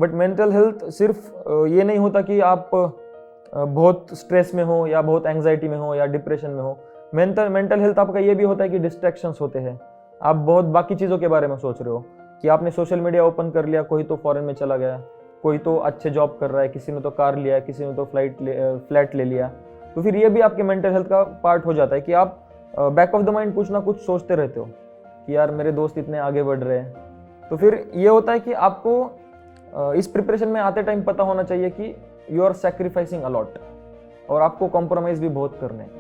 But mental health सिर्फ ये नहीं होता कि आप बहुत स्ट्रेस में हो या बहुत एंग्जाइटी में हो या डिप्रेशन में हो। मेंटल हेल्थ आपका ये भी होता है कि डिस्ट्रैक्शंस होते हैं, आप बहुत बाकी चीज़ों के बारे में सोच रहे हो कि आपने सोशल मीडिया ओपन कर लिया, कोई तो फॉरेन में चला गया, कोई तो अच्छे जॉब कर रहा है, किसी ने तो कार लिया, किसी ने तो फ्लैट ले लिया। तो फिर ये भी आपके मेंटल हेल्थ का पार्ट हो जाता है कि आप बैक ऑफ द माइंड कुछ ना कुछ सोचते रहते हो कि यार मेरे दोस्त इतने आगे बढ़ रहे हैं। तो फिर ये होता है कि आपको इस प्रिपरेशन में आते टाइम पता होना चाहिए कि यू आर सैक्रिफाइसिंग अलॉट और आपको कॉम्प्रोमाइज भी बहुत करने हैं।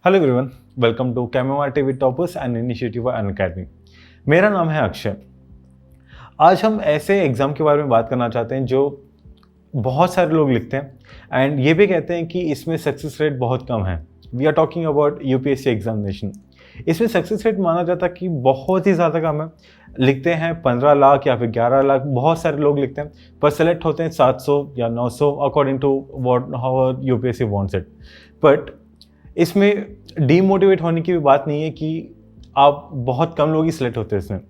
हेलो एवरीवन, वेलकम टू कैमोमार TV toppers and initiative Unacademy. मेरा नाम है अक्षय। आज हम ऐसे एग्ज़ाम के बारे में बात करना चाहते हैं जो बहुत सारे लोग लिखते हैं एंड ये भी कहते हैं कि इसमें सक्सेस रेट बहुत कम है। We are talking about UPSC examination. इसमें सक्सेस रेट माना जाता है कि बहुत ही ज़्यादा कम है। लिखते हैं 15 लाख या फिर 11 लाख, बहुत सारे लोग लिखते हैं, पर सेलेक्ट होते हैं 700 या 900 according to what how UPSC wants it. But इसमें डीमोटिवेट होने की भी बात नहीं है कि आप बहुत कम लोग ही सिलेक्ट होते हैं इसमें।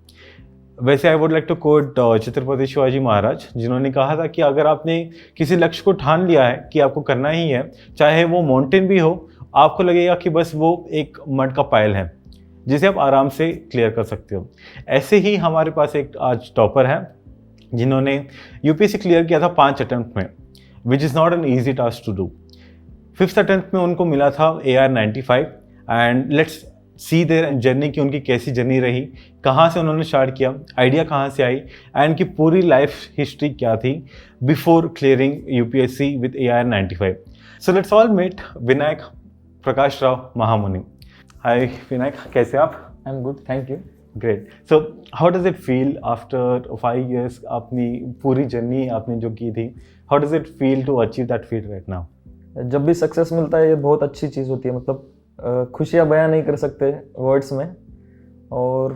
वैसे I would like to quote Chhatrapati Shivaji Maharaj, जिन्होंने कहा था कि अगर आपने किसी लक्ष्य को ठान लिया है कि आपको करना ही है, चाहे वो माउंटेन भी हो, आपको लगेगा कि बस वो एक मड का पायल है जिसे आप आराम से क्लियर कर सकते हो। ऐसे ही हमारे पास एक आज टॉपर है जिन्होंने यूपीएससी क्लियर किया था 5 अटेम्प्ट में, which is not an easy task to do. 5th attempt में उनको मिला था AR95 and let's see their journey कि उनकी कैसी जर्नी रही, कहाँ से उन्होंने स्टार्ट किया, आइडिया कहाँ से आई एंड की पूरी लाइफ हिस्ट्री क्या थी before clearing UPSC with AR95। So let's all meet Vinayak Prakash Rao Mahamuni. Hi Vinayak, कैसे आप? I am good, thank you. Great. So how does it feel after 5 years, अपनी पूरी जर्नी आपने जो की थी, how does it feel to achieve that feat right now? जब भी सक्सेस मिलता है ये बहुत अच्छी चीज़ होती है, मतलब खुशियाँ बयां नहीं कर सकते वर्ड्स में। और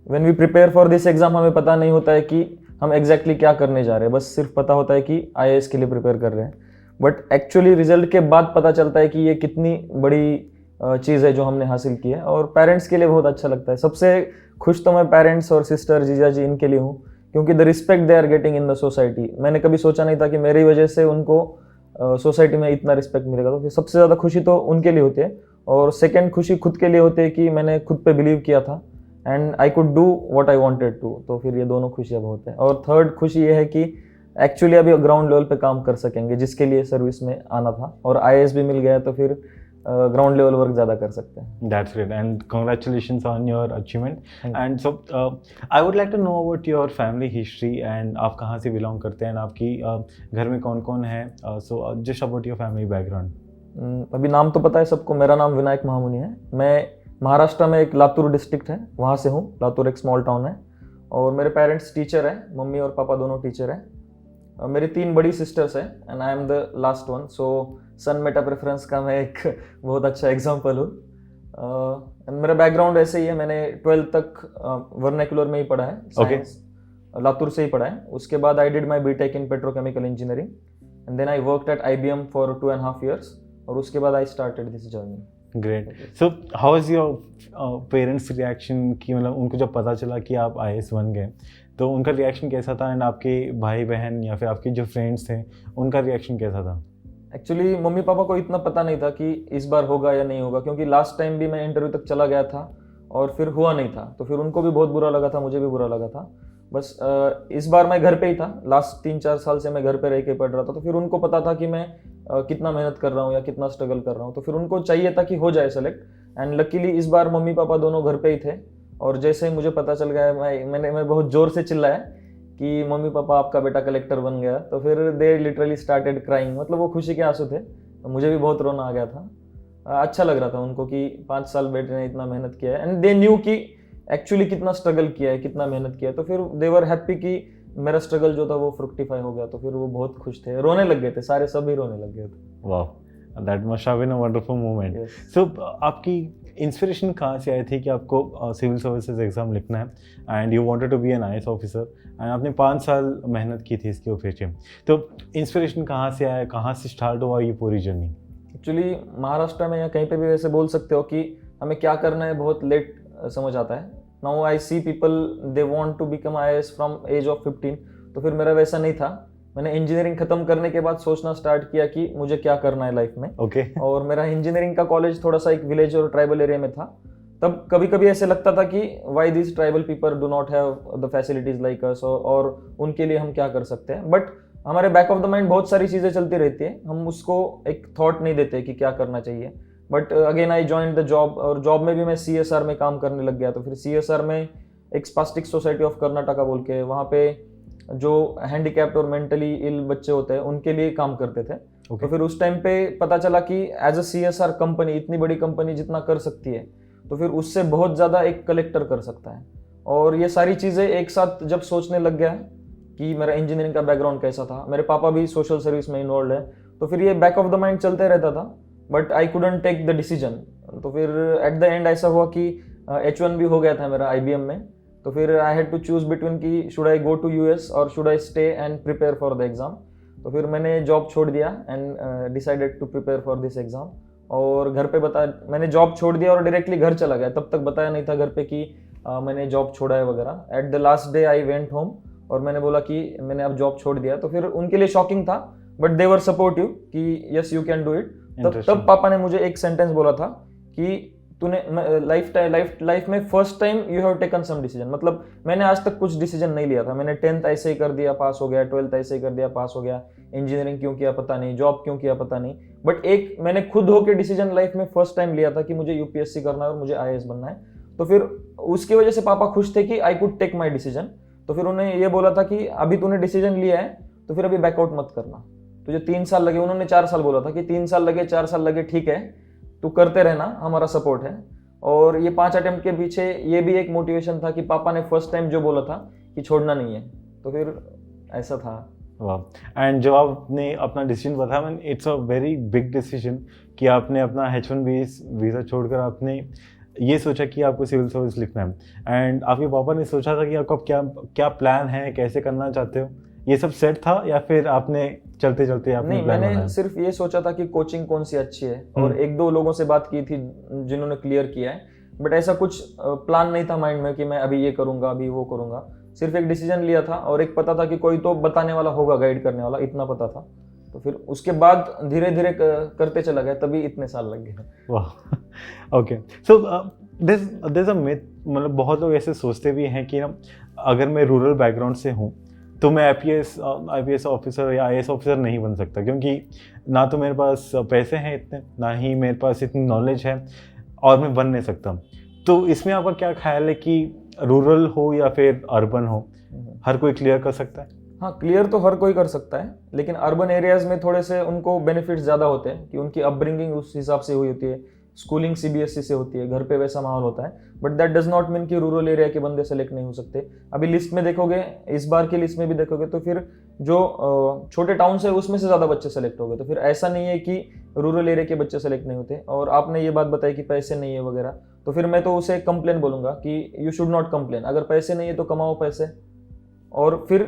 when we prepare for this exam हमें पता नहीं होता है कि हम एग्जैक्टली क्या करने जा रहे हैं, बस सिर्फ पता होता है कि IAS के लिए प्रिपेयर कर रहे हैं। बट एक्चुअली रिजल्ट के बाद पता चलता है कि ये कितनी बड़ी चीज़ है जो हमने हासिल की है, और पेरेंट्स के लिए बहुत अच्छा लगता है। सबसे खुश तो मैं पेरेंट्स और सिस्टर जीजा जी इनके लिए हूँ, क्योंकि the respect they are getting in the society. मैंने कभी सोचा नहीं था कि मेरी वजह से उनको सोसाइटी में इतना रिस्पेक्ट मिलेगा, तो फिर सबसे ज़्यादा खुशी तो उनके लिए होती है। और सेकंड खुशी खुद के लिए होती है कि मैंने खुद पे बिलीव किया था and I could do what I wanted to. तो फिर ये दोनों खुशियाँ बहुत हैं। और थर्ड खुशी ये है कि एक्चुअली अभी ग्राउंड लेवल पे काम कर सकेंगे, जिसके लिए सर्विस में आना था, और IAS भी मिल गया है तो फिर ग्राउंड लेवल वर्क ज़्यादा कर सकते हैं। That's great and congratulations on your achievement. And so I would like to know about your family history and आप कहाँ से belong करते हैं, आपकी घर में कौन कौन है, so just about your family background. अभी नाम तो पता है सबको, मेरा नाम विनायक महामुनि है। मैं महाराष्ट्र में एक लातूर डिस्ट्रिक्ट है वहाँ से हूँ। लातूर एक स्मॉल टाउन है, और मेरे पेरेंट्स टीचर हैं, मम्मी और पापा दोनों टीचर हैं। मेरी 3 बड़ी सिस्टर्स हैं and I am the last one. So son meta preference का मैं एक बहुत अच्छा एग्जाम्पल हूँ। मेरा बैकग्राउंड ऐसे ही है, मैंने 12th तक वर्नाक्युलर में ही पढ़ा है, साइंस लातूर से ही पढ़ा है। उसके बाद I did my B Tech in petrochemical engineering and then I worked at IBM for 2.5 years, और उसके बाद I started this journey. Great. So how is your parents reaction कि मतलब उनको जब पता चला कि आप IAS बन गए तो उनका रिएक्शन कैसा था, एंड आपके भाई बहन या फिर आपके जो फ्रेंड्स थे उनका रिएक्शन कैसा था? एक्चुअली मम्मी पापा को इतना पता नहीं था कि इस बार होगा या नहीं होगा, क्योंकि लास्ट टाइम भी मैं इंटरव्यू तक चला गया था और फिर हुआ नहीं था, तो फिर उनको भी बहुत बुरा लगा था, मुझे भी बुरा लगा था। बस इस बार मैं घर पे ही था, लास्ट 3-4 साल से मैं घर पे रह के पढ़ रहा था, तो फिर उनको पता था कि मैं कितना मेहनत कर रहा हूँ या कितना स्ट्रगल कर रहा हूँ, तो फिर उनको चाहिए था कि हो जाए सेलेक्ट। एंड लकीली इस बार मम्मी पापा दोनों घर पे ही थे, और जैसे ही मुझे पता चल गया मैं बहुत ज़ोर से चिल्लाया कि मम्मी पापा आपका बेटा कलेक्टर बन गया, तो फिर दे लिटरली स्टार्टेड क्राइंग। मतलब वो खुशी के आंसू थे, तो मुझे भी बहुत रोना आ गया था। अच्छा लग रहा था उनको कि 5 साल बेटे ने इतना मेहनत किया है, एंड दे न्यू कि एक्चुअली कितना स्ट्रगल किया है, कितना मेहनत किया है। तो फिर दे वर हैप्पी कि मेरा स्ट्रगल जो था वो फ्रुक्टिफाई हो गया, तो फिर वो बहुत खुश थे, रोने लग गए थे, सारे सभी रोने लग गए थे। वाह, that must have been a wonderful moment. So आपकी इंस्पिरेशन कहाँ से आई थी कि आपको सिविल सर्विसेज एग्ज़ाम लिखना है and you wanted to be an IAS officer and आपने 5 साल मेहनत की थी इसके पीछे, तो इंस्पिरेशन कहाँ से आया, कहाँ से स्टार्ट हुआ ये पूरी जर्नी? एक्चुअली महाराष्ट्र में या कहीं पे भी वैसे बोल सकते हो कि हमें क्या करना है बहुत लेट समझ आता है. Now I see people they want to become IAS from age of 15. तो फिर मेरा वैसा नहीं था. मैंने इंजीनियरिंग खत्म करने के बाद सोचना स्टार्ट किया कि मुझे क्या करना है लाइफ में. ओके. और मेरा इंजीनियरिंग का कॉलेज थोड़ा सा एक विलेज और ट्राइबल एरिया में था. तब कभी कभी ऐसे लगता था कि why this tribal people do not have the facilities like us, और उनके लिए हम क्या कर सकते हैं. बट हमारे बैक ऑफ द माइंड बहुत सारी चीज़ें चलती रहती है, हम उसको एक थॉट नहीं देते कि क्या करना चाहिए. But again I joined the job, और जॉब में भी मैं CSR में काम करने लग गया. तो फिर CSR में एक स्पास्टिक सोसाइटी ऑफ कर्नाटका बोल के, वहाँ पे जो हैंडीकैप्ड और मेंटली इल बच्चे होते हैं उनके लिए काम करते थे. तो फिर उस टाइम पे पता चला कि एज अ CSR कंपनी, इतनी बड़ी कंपनी जितना कर सकती है, तो फिर उससे बहुत ज़्यादा एक कलेक्टर कर सकता है. और ये सारी चीज़ें एक साथ जब सोचने लग गया कि मेरा इंजीनियरिंग का बैकग्राउंड कैसा था, मेरे पापा भी सोशल सर्विस में इन्वॉल्व है, तो फिर ये बैक ऑफ द माइंड चलते रहता था. But I couldn't take the decision. तो फिर एट द एंड ऐसा हुआ कि H1B हो गया था मेरा IBM में. तो फिर I had to choose between कि should I go to US और should I stay and prepare for the exam. तो फिर मैंने जॉब छोड़ दिया and decided to prepare for this exam. और घर पे मैंने जॉब छोड़ दिया और डायरेक्टली घर चला गया. तब तक बताया नहीं था घर पे कि मैंने जॉब छोड़ा है वगैरह. At the last day I went home और मैंने बोला कि मैंने अब जॉब छोड़ दिया. तो फिर उनके लिए शॉकिंग था, बट दे वर सपोर्टिव कि yes you can do it. तब पापा ने मुझे एक सेंटेंस बोला था कि तूने लाइफ में first time you have taken some decision. मतलब मैंने आज तक कुछ डिसीजन नहीं लिया था. मैंने 10th ऐसे ही कर दिया, पास हो गया. 12th ऐसे ही कर दिया, पास हो गया. इंजीनियरिंग क्यों किया पता नहीं, जॉब क्यों किया पता नहीं. बट एक मैंने खुद होकर डिसीजन लाइफ में फर्स्ट टाइम लिया था कि मुझे UPSC करना है और मुझे IAS बनना है. तो फिर उसकी वजह से पापा खुश थे कि I could take my decision. तो फिर उन्हें ये बोला था कि अभी तूने डिसीजन लिया है तो फिर अभी बैकआउट मत करना. तुझे 3 साल लगे, उन्होंने 4 साल बोला था कि 3 साल लगे 4 साल लगे ठीक है, तू करते रहना, हमारा सपोर्ट है. और ये 5 अटेम्प्ट के पीछे ये भी एक मोटिवेशन था कि पापा ने फर्स्ट टाइम जो बोला था कि छोड़ना नहीं है. तो फिर ऐसा था. वाह. एंड जो आपने अपना डिसीजन बताया, it's a very big decision कि आपने अपना H1B वीज़ा छोड़कर आपने ये सोचा कि आपको सिविल सर्विस लिखना है. एंड आपके पापा ने सोचा था कि आपका क्या क्या प्लान है, कैसे करना चाहते हो, ये सब सेट था या फिर आपने चलते चलते आपने नहीं, मैंने सिर्फ ये सोचा था कि कोचिंग कौन सी अच्छी है, और 1-2 लोगों से बात की थी जिन्होंने क्लियर किया है. बट ऐसा कुछ प्लान नहीं था माइंड में कि मैं अभी ये करूंगा अभी वो करूंगा. सिर्फ एक डिसीजन लिया था और एक पता था कि कोई तो बताने वाला होगा, गाइड करने वाला, इतना पता था. तो फिर उसके बाद धीरे धीरे करते चला गया, तभी इतने साल लग गए. वाह. Okay. So this a myth, मतलब बहुत लोग ऐसे सोचते भी हैं कि अगर मैं रूरल बैकग्राउंड से हूँ तो मैं IPS ऑफिसर या IAS ऑफिसर नहीं बन सकता, क्योंकि ना तो मेरे पास पैसे हैं इतने, ना ही मेरे पास इतनी नॉलेज है, और मैं बन नहीं सकता. तो इसमें आपका क्या ख्याल है कि रूरल हो या फिर अर्बन हो, हर कोई क्लियर कर सकता है? हाँ, क्लियर तो हर कोई कर सकता है, लेकिन अर्बन एरियाज में थोड़े से उनको बेनिफिट्स ज़्यादा होते हैं कि उनकी अपब्रिंगिंग उस हिसाब से हुई होती है, स्कूलिंग CBSE से होती है, घर पे वैसा माहौल होता है. But that does not mean कि रूरल एरिया के बंदे सेलेक्ट नहीं हो सकते. अभी लिस्ट में देखोगे, इस बार की लिस्ट में भी देखोगे, तो फिर जो छोटे टाउन से उसमें से ज़्यादा बच्चे सेलेक्ट हो गए. तो फिर ऐसा नहीं है कि रूरल एरिया के बच्चे सेलेक्ट नहीं होते. और आपने ये बात बताई कि पैसे नहीं है वगैरह, तो फिर मैं तो उसे कंप्लेन बोलूँगा कि यू शुड नॉट कंप्लेन. अगर पैसे नहीं है तो कमाओ पैसे और फिर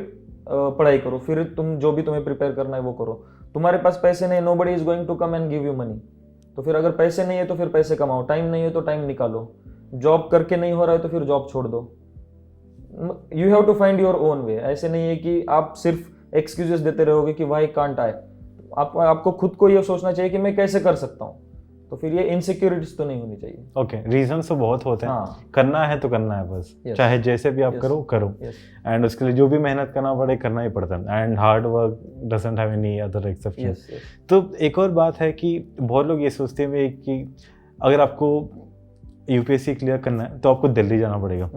पढ़ाई करो, फिर तुम जो भी तुम्हें प्रिपेयर करना है वो करो. तुम्हारे पास पैसे नहीं, nobody is going to come and give you money. तो फिर अगर पैसे नहीं है तो फिर पैसे कमाओ, टाइम नहीं है तो टाइम निकालो, जॉब करके नहीं हो रहा है तो फिर जॉब छोड़ दो. You have to find your own way. ऐसे नहीं है कि आप सिर्फ एक्सक्यूजेस देते रहोगे कि वाई कांट आई. आपको खुद को ये सोचना चाहिए कि मैं कैसे कर सकता हूँ. तो फिर ये इनसिक्योरिटीज तो नहीं होनी चाहिए. ओके. रीजंस तो बहुत होते हैं. हाँ. करना है तो करना है बस. चाहे जैसे भी आप करो. एंड उसके लिए जो भी मेहनत करना पड़े करना ही पड़ता है. And hard work doesn't have any other exception. तो एक और बात है कि बहुत लोग ये सोचते हैं कि अगर आपको UPSC क्लियर करना है तो आपको दिल्ली जाना पड़ेगा.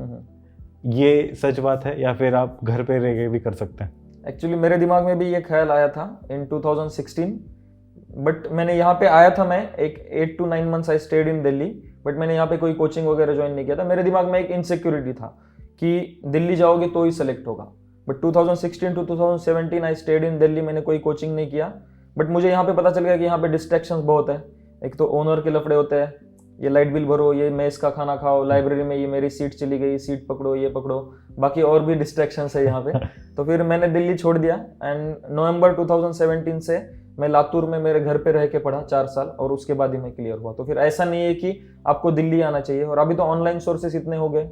ये सच बात है या फिर आप घर पे रह के भी कर सकते हैं? एक्चुअली मेरे दिमाग में भी ये ख्याल आया था इन 2016. बट मैंने यहाँ पे आया था, मैं एक 8 to 9 months I stayed in Delhi. But मैंने यहाँ पे कोई कोचिंग वगैरह ज्वाइन नहीं किया था. मेरे दिमाग में एक इनसिक्योरिटी था कि दिल्ली जाओगे तो ही सेलेक्ट होगा. But 2016 to 2017 I stayed in Delhi. मैंने कोई कोचिंग नहीं किया. बट मुझे यहाँ पे पता चल गया कि यहाँ पे डिस्ट्रैक्शंस बहुत है. एक तो ओनर के लफड़े होते हैं, ये लाइट बिल भरो, ये मेस का खाना खाओ, लाइब्रेरी में ये मेरी सीट चली गई, सीट पकड़ो, ये पकड़ो, बाकी और भी डिस्ट्रैक्शंस है यहाँ पे। तो फिर मैंने दिल्ली छोड़ दिया एंड नवंबर 2017 से मैं लातूर में मेरे घर पे रह के पढ़ा 4 साल, और उसके बाद ही मैं क्लियर हुआ। तो फिर ऐसा नहीं है कि आपको दिल्ली आना चाहिए, और अभी तो ऑनलाइन सोर्सेस इतने हो गए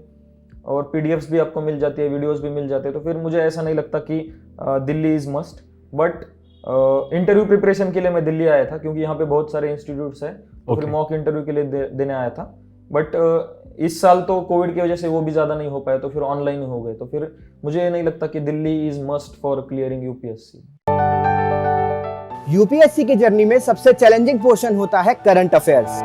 और पीडीएफ्स भी आपको मिल जाती है, वीडियोस भी मिल जाते हैं। तो फिर मुझे ऐसा नहीं लगता कि Delhi is must. But interview preparation के लिए मैं दिल्ली आया था, क्योंकि यहाँ पे बहुत सारे इंस्टीट्यूट्स हैं, तो फिर मॉक इंटरव्यू के लिए देने आया था। बट इस साल तो कोविड की वजह से वो भी ज़्यादा नहीं हो पाया, तो फिर ऑनलाइन ही हो गए। तो फिर मुझे ये नहीं लगता कि Delhi is must for clearing UPSC. UPSC की जर्नी में सबसे चैलेंजिंग पोर्शन होता है करंट अफेयर्स।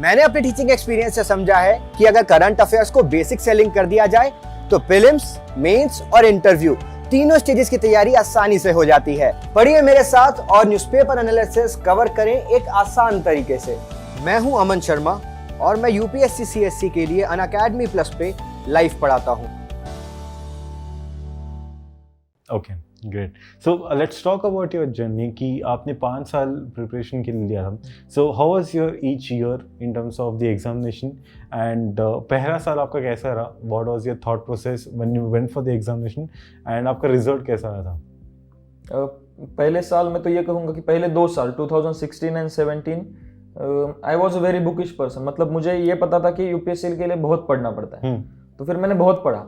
मैंने अपने टीचिंग एक्सपीरियंस से समझा है कि अगर करंट अफेयर्स को बेसिक सेलिंग कर दिया जाए तो प्रीलिम्स, मेंस और इंटरव्यू तीनों स्टेजेस की तैयारी आसानी से हो जाती है। पढ़िए मेरे साथ और न्यूज़पेपर एनालिसिस कवर करें एक आसान तरीके से। मैं हूं अमन शर्मा और मैं यूपीएससी सीएससी के लिए अनअकैडमी प्लस पे लाइव पढ़ाता हूं। Okay, great. So let's talk about your journey कि आपने 5 साल प्रिपरेशन के लिए लिया था। So how was your each year in terms of the examination and पहला साल आपका कैसा रहा? What was your thought process when you went for the examination and आपका रिजल्ट कैसा आया था? पहले साल में तो ये कहूँगा कि पहले 2 साल 2016 and 17 I was a very bookish person. मतलब मुझे ये पता था कि यूपीएससी के लिए बहुत पढ़ना पड़ता है, तो फिर मैंने बहुत पढ़ा,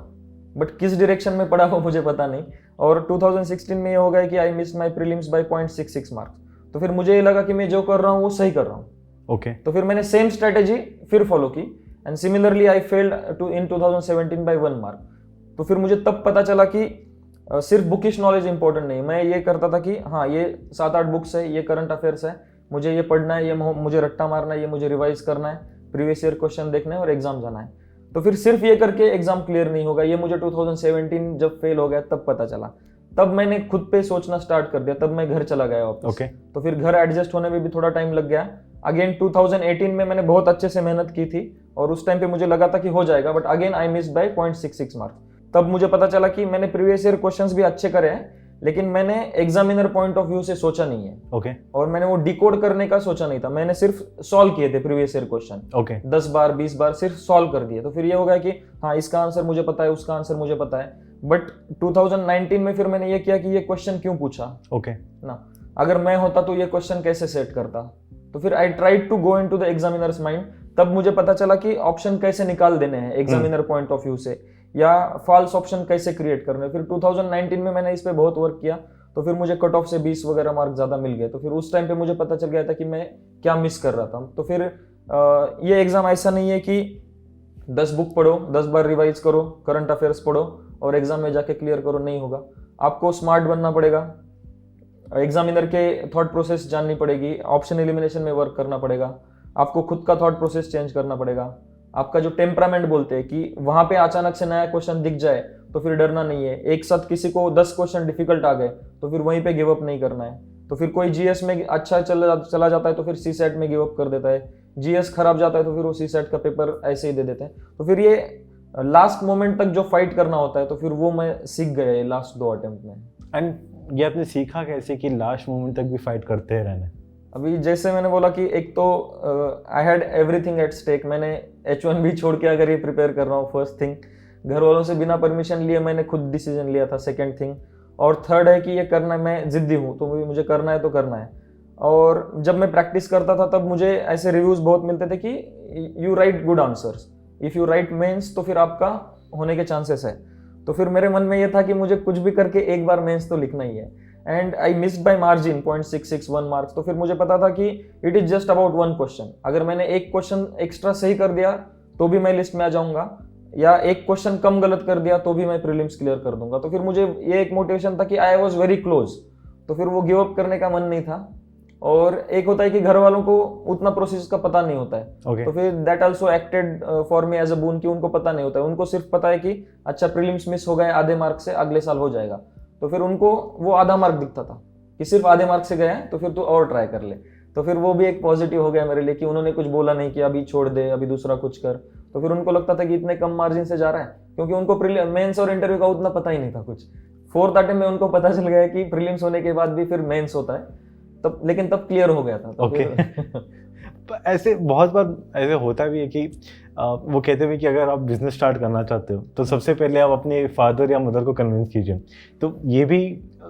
बट किस डायरेक्शन में पढ़ा वो मुझे पता नहीं। और 2016 में ये हो गया कि I miss my prelims by 0.66 marks. तो फिर मुझे ये लगा कि मैं जो कर रहा हूँ वो सही कर रहा हूँ। ओके। तो फिर मैंने सेम स्ट्रेटेजी फिर फॉलो की and similarly I failed in 2017 by 1 mark. तो फिर मुझे तब पता चला कि सिर्फ बुकिश नॉलेज इंपॉर्टेंट नहीं। मैं ये करता था कि हाँ, ये 7-8 बुक्स है, ये करंट अफेयर्स है, मुझे ये पढ़ना है, ये मुझे रट्टा मारना है, ये मुझे रिवाइज करना है, प्रीवियस ईयर क्वेश्चन देखना है और एग्जाम जाना है। तो फिर सिर्फ ये करके एग्जाम क्लियर नहीं होगा, ये मुझे 2017 जब फेल हो गया तब पता चला। तब मैंने खुद पे सोचना स्टार्ट कर दिया, तब मैं घर चला गया वापस। Okay. तो फिर घर एडजस्ट होने में भी थोड़ा टाइम लग गया। अगेन 2018 में मैंने बहुत अच्छे से मेहनत की थी और उस टाइम पे मुझे लगा था कि हो जाएगा, but again I miss by 0.66 marks. तब मुझे पता चला कि मैंने प्रीवियस ईयर क्वेश्चंस भी अच्छे करे हैं, लेकिन मैंने एग्जामिनर पॉइंट ऑफ व्यू से सोचा नहीं है। ओके। और मैंने वो डिकोड करने का सोचा नहीं था, मैंने सिर्फ सॉल्व किए थे प्रीवियस ईयर क्वेश्चन। ओके। 10 बार 20 बार सिर्फ सॉल्व कर दिए। तो फिर ये हो गया कि हाँ, इसका आंसर मुझे पता है, उसका आंसर मुझे पता है। बट 2019 में फिर मैंने ये किया कि ये क्वेश्चन क्यों पूछा। ओके ना, अगर मैं होता तो ये क्वेश्चन कैसे सेट करता। तो फिर I tried to go into the examiners mind. तब मुझे पता चला कि ऑप्शन कैसे निकाल देने हैं एग्जामिनर पॉइंट ऑफ व्यू से, या फॉल्स ऑप्शन कैसे क्रिएट करने। फिर 2019 में मैंने इस पे बहुत वर्क किया, तो फिर मुझे कट ऑफ से 20 वगैरह मार्क ज़्यादा मिल गए। तो फिर उस टाइम पे मुझे पता चल गया था कि मैं क्या मिस कर रहा था। तो फिर ये एग्ज़ाम ऐसा नहीं है कि 10 बुक पढ़ो, 10 बार रिवाइज करो, करंट अफेयर्स पढ़ो और एग्जाम में जाके क्लियर करो, नहीं होगा। आपको स्मार्ट बनना पड़ेगा, एग्जामिनर के थॉट प्रोसेस जाननी पड़ेगी, ऑप्शन एलिमिनेशन में वर्क करना पड़ेगा, आपको खुद का थॉट प्रोसेस चेंज करना पड़ेगा, आपका जो टेम्परामेंट बोलते हैं कि वहां पे अचानक से नया क्वेश्चन दिख जाए तो फिर डरना नहीं है। एक साथ किसी को 10 क्वेश्चन डिफिकल्ट आ गए तो फिर वहीं पे गिव अप नहीं करना है। तो फिर कोई जीएस में अच्छा चला जाता है तो फिर सी सेट में गिव अप कर देता है, जीएस खराब जाता है तो फिर वो सी सेट का पेपर ऐसे ही दे देते हैं। तो फिर ये लास्ट मोमेंट तक जो फाइट करना होता है, तो फिर वो मैं सीख गया ये लास्ट 2 अटेम्प्ट में। एंड ये आपने सीखा कैसे कि लास्ट मोमेंट तक भी फाइट करते रहना? अभी जैसे मैंने बोला कि एक तो I had everything at stake. मैंने H1B छोड़ के अगर ये प्रिपेयर कर रहा हूँ, फर्स्ट थिंग। घर वालों से बिना परमिशन लिए मैंने खुद डिसीजन लिया था, सेकंड थिंग। और थर्ड है कि ये करना, मैं जिद्दी हूँ तो मुझे करना है तो करना है। और जब मैं प्रैक्टिस करता था तब मुझे ऐसे रिव्यूज़ बहुत मिलते थे कि you write good answers, if you write mains तो फिर आपका होने के चांसेस है। तो फिर मेरे मन में ये था कि मुझे कुछ भी करके एक बार मेंस तो लिखना ही है। And I missed bye margin 0.661 marks. तो फिर मुझे पता था कि it is just about 1 question. अगर मैंने एक क्वेश्चन एक्स्ट्रा सही कर दिया तो भी मैं लिस्ट में आ जाऊंगा, या एक क्वेश्चन कम गलत कर दिया तो भी मैं प्रीलिम्स क्लियर कर दूंगा। तो फिर मुझे ये एक मोटिवेशन था कि आई वॉज वेरी क्लोज। तो फिर वो गिव अप करने का मन नहीं था। और एक होता है कि घर वालों को उतना प्रोसेस का पता नहीं होता है। Okay. तो फिर that also acted for me as a boon कि उनको पता नहीं होता है। उनको सिर्फ पता है कि अच्छा प्रीलिम्स मिस हो गए आधे मार्क से, अगले साल हो जाएगा। तो फिर उनको वो आधा मार्क दिखता था कि सिर्फ आधे मार्क से गया है तो फिर तू और ट्राई कर ले। तो फिर वो भी एक पॉजिटिव हो गया मेरे लिए कि उन्होंने कुछ बोला नहीं कि अभी छोड़ दे, अभी दूसरा कुछ कर। तो फिर उनको लगता था कि इतने कम मार्जिन से जा रहा है, क्योंकि उनको मेंस और इंटरव्यू का उतना पता ही नहीं था कुछ। 4th अटेम्प्ट में उनको पता चल गया कि प्रीलिम्स होने के बाद भी फिर मेंस होता है। तब, लेकिन तब क्लियर हो गया था। तो ओके। ऐसे बहुत बार ऐसे होता भी है कि वो कहते भी कि अगर आप बिजनेस स्टार्ट करना चाहते हो तो सबसे पहले आप अपने फादर या मदर को कन्विंस कीजिए। तो ये भी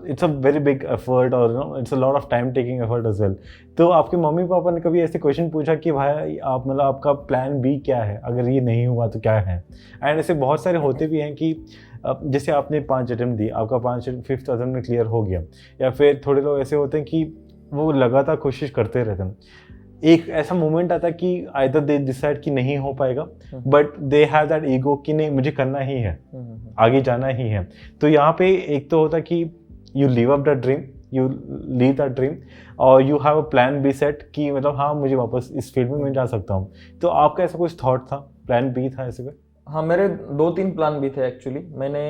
it's a very big effort और it's a lot of time taking effort as well. तो आपके मम्मी पापा ने कभी ऐसे क्वेश्चन पूछा कि भाई आप मतलब आपका प्लान बी क्या है, अगर ये नहीं हुआ तो क्या है? एंड ऐसे बहुत सारे होते भी हैं कि जैसे आपने 5 अटेम्प्ट दी, आपका 5th अटेम्प्ट में क्लियर हो गया, या फिर थोड़े लोग ऐसे होते हैं कि वो लगातार कोशिश करते रहते हैं। एक ऐसा मोमेंट आता है कि आइदर दे डिसाइड कि नहीं हो पाएगा, but they have that ego कि नहीं मुझे करना ही है, आगे जाना ही है। तो यहाँ पे एक तो होता है कि you leave up the dream, you leave the dream, और you have a plan B set कि मतलब हाँ मुझे वापस इस फील्ड में मैं जा सकता हूँ। तो आपका ऐसा कुछ थॉट था, प्लान बी था ऐसे? हाँ, मेरे 2-3 प्लान भी थे एक्चुअली। मैंने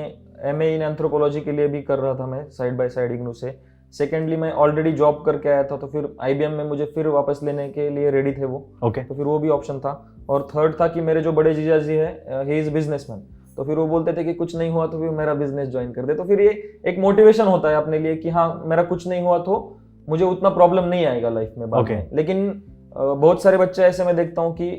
MA इन एंथ्रोपोलॉजी के लिए भी कर रहा था मैं साइड बाय साइड इग्नू से। सेकेंडली मैं ऑलरेडी जॉब करके आया था, तो फिर IBM में मुझे फिर वापस लेने के लिए रेडी थे वो। ओके। तो फिर वो भी ऑप्शन था। और थर्ड था कि मेरे जो बड़े जीजा जी है, ही इज बिजनेसमैन, तो फिर वो बोलते थे कि कुछ नहीं हुआ तो फिर मेरा बिजनेस ज्वाइन कर दे। तो फिर ये एक मोटिवेशन होता है अपने लिए कि हाँ मेरा कुछ नहीं हुआ तो मुझे उतना प्रॉब्लम नहीं आएगा लाइफ में बाद में। लेकिन बहुत सारे बच्चे ऐसे मैं देखता हूँ कि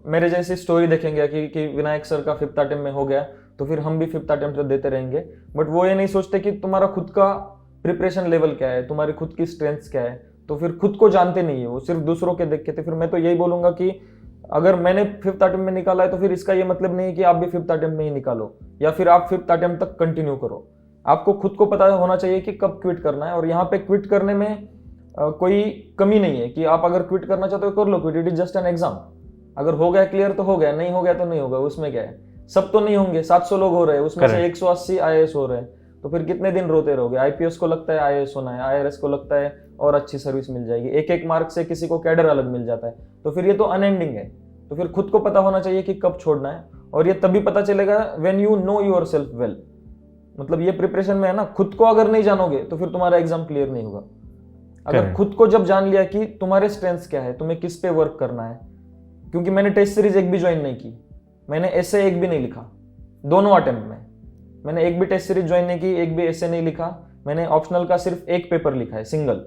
मेरे जैसी स्टोरी देखेंगे कि विनायक सर का 5th अटेम्प्ट में हो गया तो फिर हम भी 5th अटेम्प्ट देते रहेंगे। बट वो ये नहीं सोचते कि तुम्हारा खुद का प्रिपरेशन लेवल क्या है, तुम्हारी खुद की स्ट्रेंथ्स क्या है। तो फिर खुद को जानते नहीं है वो, सिर्फ दूसरों के देख के। तो फिर मैं तो यही बोलूंगा कि अगर मैंने 5th अटेम्प्ट में निकाला है तो फिर इसका ये मतलब नहीं है कि आप भी 5th अटेम्प्ट में ही निकालो, या फिर आप 5th अटेम्प्ट तक कंटिन्यू करो। आपको खुद को पता होना चाहिए कि कब क्विट करना है। और यहाँ पे क्विट करने में कोई कमी नहीं है कि आप अगर क्विट करना चाहते हो कर लो quit, it is just an exam. अगर हो गया क्लियर तो हो गया, नहीं हो गया तो नहीं होगा, उसमें क्या है। सब तो नहीं होंगे, 700 लोग हो रहे हैं, उसमें से 180 IAS हो रहे हैं, तो फिर कितने दिन रोते रहोगे। IPS को लगता है IAS होना है, IRS को लगता है और अच्छी सर्विस मिल जाएगी, एक मार्क से किसी को कैडर अलग मिल जाता है, तो फिर ये तो अनएंडिंग है। तो फिर खुद को पता होना चाहिए कि कब छोड़ना है, और ये तभी पता चलेगा when you know your self well. मतलब ये प्रिपरेशन में है ना, खुद को अगर नहीं जानोगे तो फिर तुम्हारा एग्जाम क्लियर नहीं होगा। अगर खुद को जब जान लिया कि तुम्हारे स्ट्रेंथ्स क्या है, तुम्हें किस पे वर्क करना है। क्योंकि मैंने टेस्ट सीरीज एक भी ज्वाइन नहीं की, मैंने ऐसे एक भी नहीं लिखा दोनों अटेम्प्ट में। मैंने एक भी टेस्ट सीरीज ज्वाइन नहीं की, एक भी ऐसे नहीं लिखा। मैंने ऑप्शनल का सिर्फ एक पेपर लिखा है, सिंगल।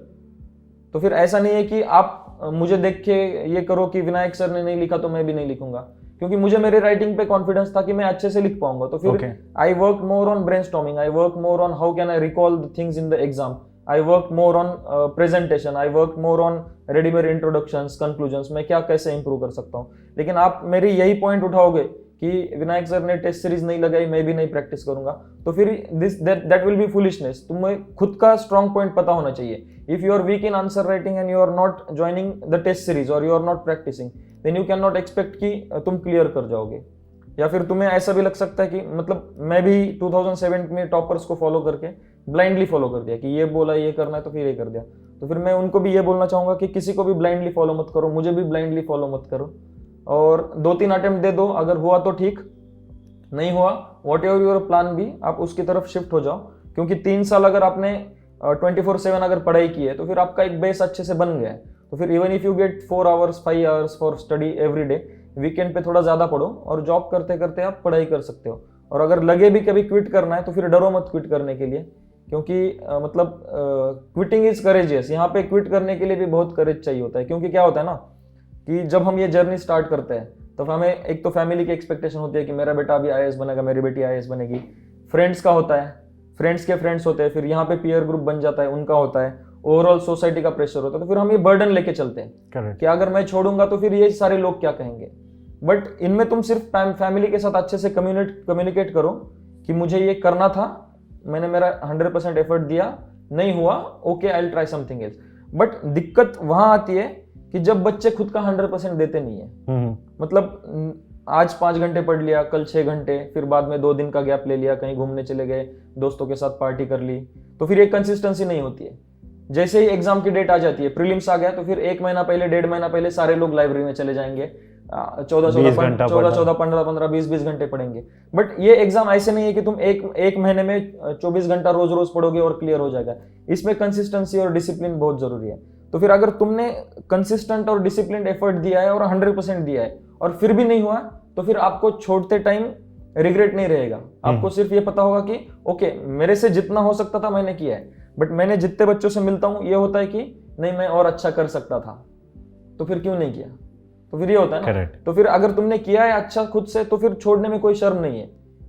तो फिर ऐसा नहीं है कि आप मुझे देख के ये करो कि विनायक सर ने नहीं लिखा तो मैं भी नहीं लिखूंगा, क्योंकि मुझे मेरे राइटिंग पे कॉन्फिडेंस था कि मैं अच्छे से लिख पाऊंगा। तो फिर I work more on brainstorming, I work more on how can I recall the things in the exam, I work more on presentation, I work more on readymade introductions, conclusions, मैं क्या कैसे इंप्रूव कर सकता हूँ। लेकिन आप मेरी यही पॉइंट उठाओगे कि विनायक सर ने टेस्ट सीरीज नहीं लगाई, मैं भी नहीं प्रैक्टिस करूंगा, तो फिर दैट विल बी फुलिशनेस। तुम्हें खुद का स्ट्रॉन्ग पॉइंट पता होना चाहिए। If you are weak in answer writing and you are not joining the test series और you are not practising, then you can not expect कि तुम क्लियर कर जाओगे। या फिर तुम्हें ऐसा भी लग सकता है कि मतलब मैं भी 2007 में टॉपर्स को फॉलो करके ब्लाइंडली फॉलो कर दिया कि ये बोला ये करना है तो फिर ये कर दिया। तो फिर मैं उनको भी ये बोलना चाहूंगा कि किसी को भी ब्लाइंडली फॉलो मत करो, मुझे भी ब्लाइंडली फॉलो मत करो, और 2-3 अटेम्प्ट दे दो। अगर हुआ तो ठीक, नहीं हुआ whatever your plan B, आप उसकी तरफ शिफ्ट हो जाओ। क्योंकि 3 साल अगर आपने 24/7 अगर पढ़ाई की है तो फिर आपका एक बेस अच्छे से बन गया है। तो फिर even if you get 4 hours 5 hours for study every day, weekend पे थोड़ा ज्यादा पढ़ो और जॉब करते करते आप पढ़ाई कर सकते हो। और अगर लगे भी कभी क्विट करना है तो फिर डरो मत क्विट करने के लिए, क्योंकि मतलब क्विटिंग इज करेजियस। यहाँ पे क्विट करने के लिए भी बहुत करेज चाहिए होता है। क्योंकि क्या होता है ना कि जब हम ये जर्नी स्टार्ट करते हैं तो हमें एक तो फैमिली की एक्सपेक्टेशन होती है कि मेरा बेटा अभी IAS बनेगा, मेरी बेटी IAS बनेगी। फ्रेंड्स का होता है, फ्रेंड्स के फ्रेंड्स होते हैं, फिर यहाँ पे पीयर ग्रुप बन जाता है, उनका होता है, ओवरऑल सोसाइटी का प्रेशर होता है। तो फिर हम ये बर्डन लेके चलते हैं कि अगर मैं छोड़ूंगा तो फिर ये सारे लोग क्या कहेंगे। बट इनमें तुम सिर्फ फैमिली के साथ अच्छे से कम्युनिकेट करो कि मुझे ये करना था, मैंने मेरा 100% एफर्ट दिया, नहीं हुआ, okay I will try something else. But दिक्कत वहां आती है कि जब बच्चे खुद का 100% देते नहीं है। मतलब आज 5 घंटे पढ़ लिया, कल 6 घंटे, फिर बाद में 2 दिन का गैप ले लिया, कहीं घूमने चले गए, दोस्तों के साथ पार्टी कर ली, तो फिर एक कंसिस्टेंसी नहीं होती है। जैसे ही एग्जाम की डेट आ जाती है, प्रीलिम्स आ गया, तो फिर 1 महीना पहले 1.5 महीना पहले सारे लोग लाइब्रेरी में चले जाएंगे, 14, 15, 20 घंटे पढ़ेंगे। बट ये एग्जाम ऐसे नहीं है कि तुम एक महीने में 24 घंटा रोज रोज पढ़ोगे और क्लियर हो जाएगा। इसमें कंसिस्टेंसी और डिसिप्लिन बहुत जरूरी है। तो फिर अगर तुमने कंसिस्टेंट और डिसिप्लिन एफर्ट दिया है और 100% दिया है और फिर भी नहीं हुआ, तो फिर आपको छोड़ते टाइम रिग्रेट नहीं रहेगा। आपको सिर्फ ये पता होगा कि ओके मेरे से जितना हो सकता था मैंने किया है। बट मैंने जितने बच्चों से मिलता हूँ ये होता है कि नहीं मैं और अच्छा कर सकता था, तो फिर क्यों नहीं किया, तो फिर ये होता है ना। Correct. तो फिर अगर तुमने किया है अच्छा खुद से तो फिर छोड़ने में कोई शर्म नहीं है,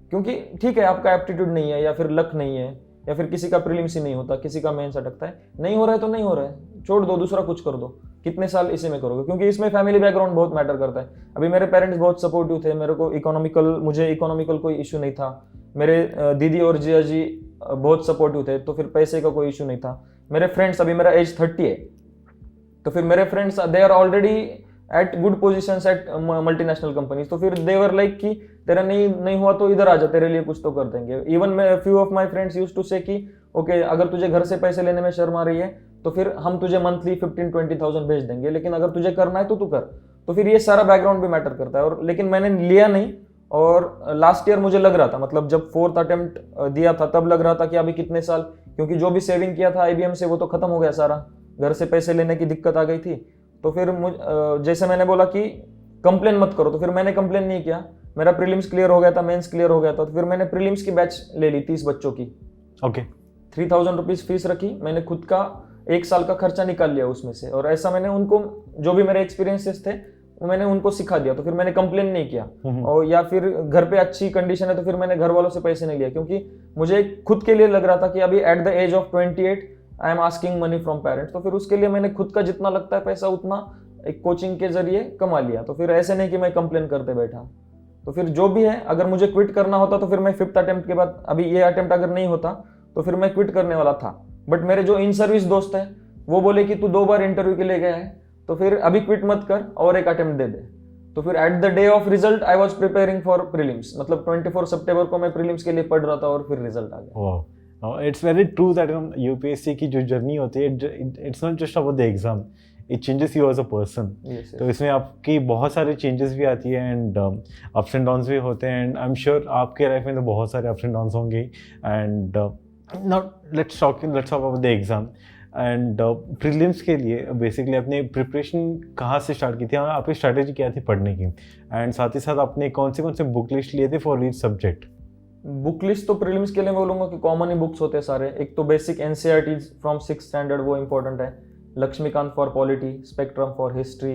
क्योंकि ठीक है आपका एप्टीट्यूड नहीं है या फिर लक नहीं है या फिर किसी का प्रीलिम्स ही नहीं होता, किसी का मेंस अटकता है, नहीं हो रहा है तो नहीं हो रहा है, छोड़ दो, दूसरा कुछ कर दो, कितने साल इसी में करोगे, क्योंकि इसमें फैमिली बैकग्राउंड बहुत मैटर करता है। अभी मेरे पेरेंट्स बहुत सपोर्टिव थे, मेरे को मुझे इकोनॉमिकल कोई इशू नहीं था, मेरे दीदी और जिया जी बहुत सपोर्टिव थे, तो फिर पैसे का कोई इशू नहीं था। मेरे फ्रेंड्स, अभी मेरा एज 30 है, तो फिर मेरे friends they are already at good position at multinational companies, तो फिर दे वर लाइक कि तेरा नहीं हुआ तो इधर आ जा, तेरे लिए कुछ तो कर देंगे। Even few of my friends used to say कि ओके अगर तुझे घर से पैसे लेने में शर्म आ रही है तो फिर हम तुझे मंथली 15-20,000 भेज देंगे, लेकिन अगर तुझे करना है तो तू कर। तो फिर ये सारा बैकग्राउंड भी मैटर करता है, और लेकिन मैंने लिया नहीं। और लास्ट ईयर मुझे लग रहा था, मतलब जब 4th अटेम्प्ट दिया था तब लग रहा था कि अभी कितने साल, क्योंकि जो भी सेविंग किया था IBM से वो तो खत्म हो गया सारा, घर से पैसे लेने की दिक्कत आ गई थी। तो फिर जैसे मैंने बोला कि कंप्लेन मत करो, तो फिर मैंने कंप्लेन नहीं किया, मेरा प्रीलिम्स क्लियर हो गया था, मेंस क्लियर हो गया था, तो फिर मैंने प्रीलिम्स की बैच ले ली 30 बच्चों की। ओके 3000 रुपीज फीस रखी, मैंने खुद का 1 साल का खर्चा निकाल लिया उसमें से, और ऐसा मैंने उनको जो भी मेरे एक्सपीरियंसेस थे वो मैंने उनको सिखा दिया। तो फिर मैंने कंप्लेन नहीं किया, और या फिर घर पे अच्छी कंडीशन है तो फिर मैंने घर वालों से पैसे नहीं लिया, क्योंकि मुझे खुद के लिए लग रहा था कि अभी at the age of 28 I am asking money from parents, तो फिर उसके लिए मैंने खुद का जितना लगता है पैसा उतना एक कोचिंग के जरिए कमा लिया। तो फिर ऐसे नहीं कि मैं कंप्लेन करते बैठा। तो फिर जो भी है, अगर मुझे क्विट करना होता तो फिर मैं 5th अटेम्प्ट के बाद, अभी ये अटेम्प्ट अगर नहीं होता तो फिर मैं क्विट करने वाला था। बट मेरे जो इन सर्विस दोस्त हैं वो बोले कि तू 2 बार इंटरव्यू के लिए गया है तो फिर अभी क्विट मत कर और एक अटेम्प्ट दे दे। तो फिर at the day of result I was preparing for prelims, मतलब 24 सितंबर को मैं प्रीलिम्स के लिए पढ़ रहा था और फिर रिजल्ट आ गया। It's very true that UPSC की जो जर्नी होती है, it's not just about the exam, it changes you as a person. तो इसमें आपकी बहुत सारे चेंजेस भी आती है एंड अप्स एंड डाउन्स भी होते हैं, एंड आई एम श्योर आपके लाइफ में तो बहुत सारे अप्स एंड डाउन्स होंगे। And now let's talk about the exam and prelims के लिए बेसिकली आपने प्रिपरेशन कहाँ से स्टार्ट की थी, और आपकी स्ट्रैटेजी क्या थी पढ़ने की, एंड साथ ही साथ आपने कौन से बुक लिस्ट लिए थे for each subject? Book list तो प्रीलिम्स के लिए मैं बोलूँगा कि कॉमन ही बुक्स होते हैं सारे। एक तो basic NCERTs from 6th standard, वो इंपॉर्टेंट है। Laxmikanth for polity, spectrum for history,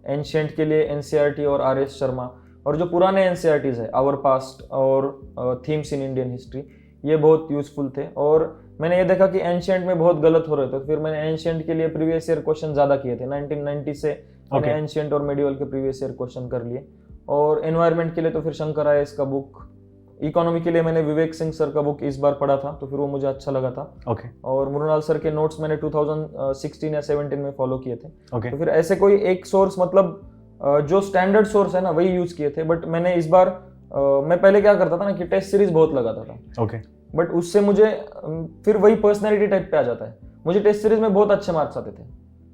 ancient के लिए NCERT और RS शर्मा, और जो पुराने NCERTs है आवर पास्ट और थीम्स इन इंडियन हिस्ट्री, ये बहुत यूजफुल थे। और मैंने ये देखा कि एंशिएंट में बहुत गलत हो रहे थे, तो फिर मैंने एंशिएंट के लिए प्रीवियस ईयर क्वेश्चन ज़्यादा किए थे। 1990 से मैंने एंशिएंट और मेडिवल के प्रीवियस ईयर क्वेश्चन कर लिए। और एनवायरनमेंट के लिए तो फिर शंकर IAS का बुक, इकोनॉमी के लिए मैंने विवेक सिंह सर का बुक इस बार पढ़ा था, तो फिर वो मुझे अच्छा लगा था। और मुरुनाल सर के नोट्स मैंने 2016 या 17 में फॉलो किए थे। तो फिर ऐसे कोई एक सोर्स, मतलब जो स्टैंडर्ड सोर्स है ना वही यूज किए थे। बट मैंने इस बार मैं पहले क्या करता था ना कि टेस्ट सीरीज बहुत लगाता था, बट उससे मुझे फिर वही पर्सनैलिटी टाइप पे आ जाता है। मुझे टेस्ट सीरीज में बहुत अच्छे मार्क्स आते थे,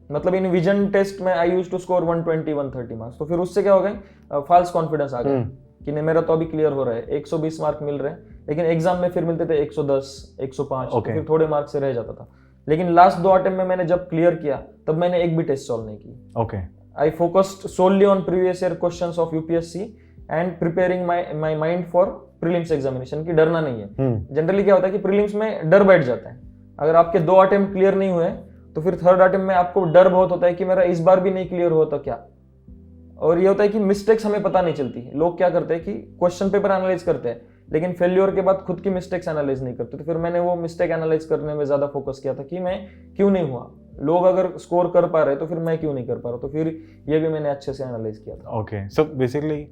मतलब इन विजन टेस्ट में I used to score 120-130 marks. तो फिर उससे क्या हो गया, फॉल्स कॉन्फिडेंस आ गया कि नहीं मेरा तो अभी क्लियर हो रहा है, 120 मार्क मिल रहे हैं, लेकिन एग्जाम में फिर मिलते थे 110, 105, तो फिर थोड़े मार्क्स से रह जाता था। लेकिन लास्ट 2 अटेम्प्ट में मैंने जब क्लियर किया तब मैंने एक भी टेस्ट सॉल्व नहीं की। I focused solely on previous year questions of UPSC and preparing my mind for prelims examination, की डरना नहीं है। जनरली क्या होता है कि प्रीलिम्स में डर बैठ जाता है। अगर आपके 2 अटेम्प्ट क्लियर नहीं हुए तो फिर 3rd अटेम्प्ट में आपको डर बहुत होता है कि मेरा इस बार भी नहीं क्लियर हुआ तो क्या। और ये होता है कि मिस्टेक्स हमें पता नहीं चलती। लोग क्या करते हैं कि क्वेश्चन पेपर एनालाइज करते हैं, लेकिन फेल्योर के बाद खुद की मिस्टेक्स एनालाइज नहीं करते। तो फिर मैंने वो मिस्टेक एनालाइज करने में ज्यादा फोकस किया था कि मैं क्यों नहीं हुआ, लोग अगर स्कोर कर पा रहे तो फिर मैं क्यों नहीं कर पा रहा। तो फिर ये भी मैंने अच्छे से एनालाइज किया था। ओके, सो बेसिकली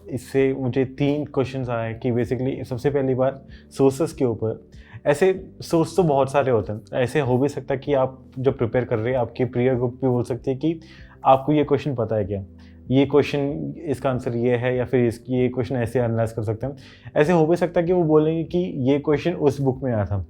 इससे मुझे 3 क्वेश्चंस आए कि बेसिकली सबसे पहली बात सोर्सेस के ऊपर। ऐसे सोर्स तो बहुत सारे होते हैं, ऐसे हो भी सकता है कि आप जब प्रिपेयर कर रहे हैं आपकी प्रियर ग्रुप भी बोल सकती है कि आपको ये क्वेश्चन पता है क्या, ये क्वेश्चन इसका आंसर ये है, या फिर ये क्वेश्चन ऐसे एनालाइज कर सकते हैं। ऐसे हो भी सकता है कि वो बोलेंगे कि ये क्वेश्चन उस बुक में आया था,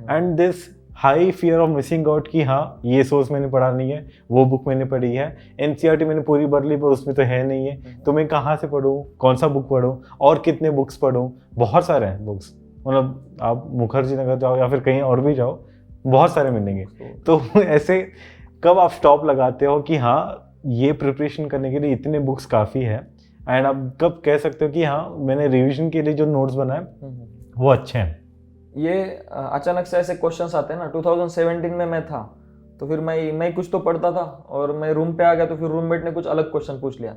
and this high fear of missing out कि हाँ ये सोर्स मैंने पढ़ा नहीं है, वो बुक मैंने पढ़ी है, NCERT मैंने पूरी भर ली पर उसमें तो है नहीं है, तो मैं कहाँ से पढ़ूँ, कौन सा बुक पढ़ूँ और कितने बुक्स पढ़ूँ। बहुत सारे हैं बुक्स, मतलब आप मुखर्जी नगर जाओ या फिर कहीं और भी जाओ, बहुत सारे मिलेंगे। तो ऐसे कब आप स्टॉप लगाते हो कि हाँ ये प्रिपरेशन करने के लिए इतने बुक्स काफ़ी है, एंड आप कब कह सकते हो कि हाँ मैंने रिवीजन के लिए जो नोट्स बनाए वो अच्छे हैं? ये अचानक से ऐसे क्वेश्चंस आते हैं ना। 2017 में मैं था, तो फिर मैं कुछ तो पढ़ता था और मैं रूम पे आ गया, तो फिर रूममेट ने कुछ अलग क्वेश्चन पूछ लिया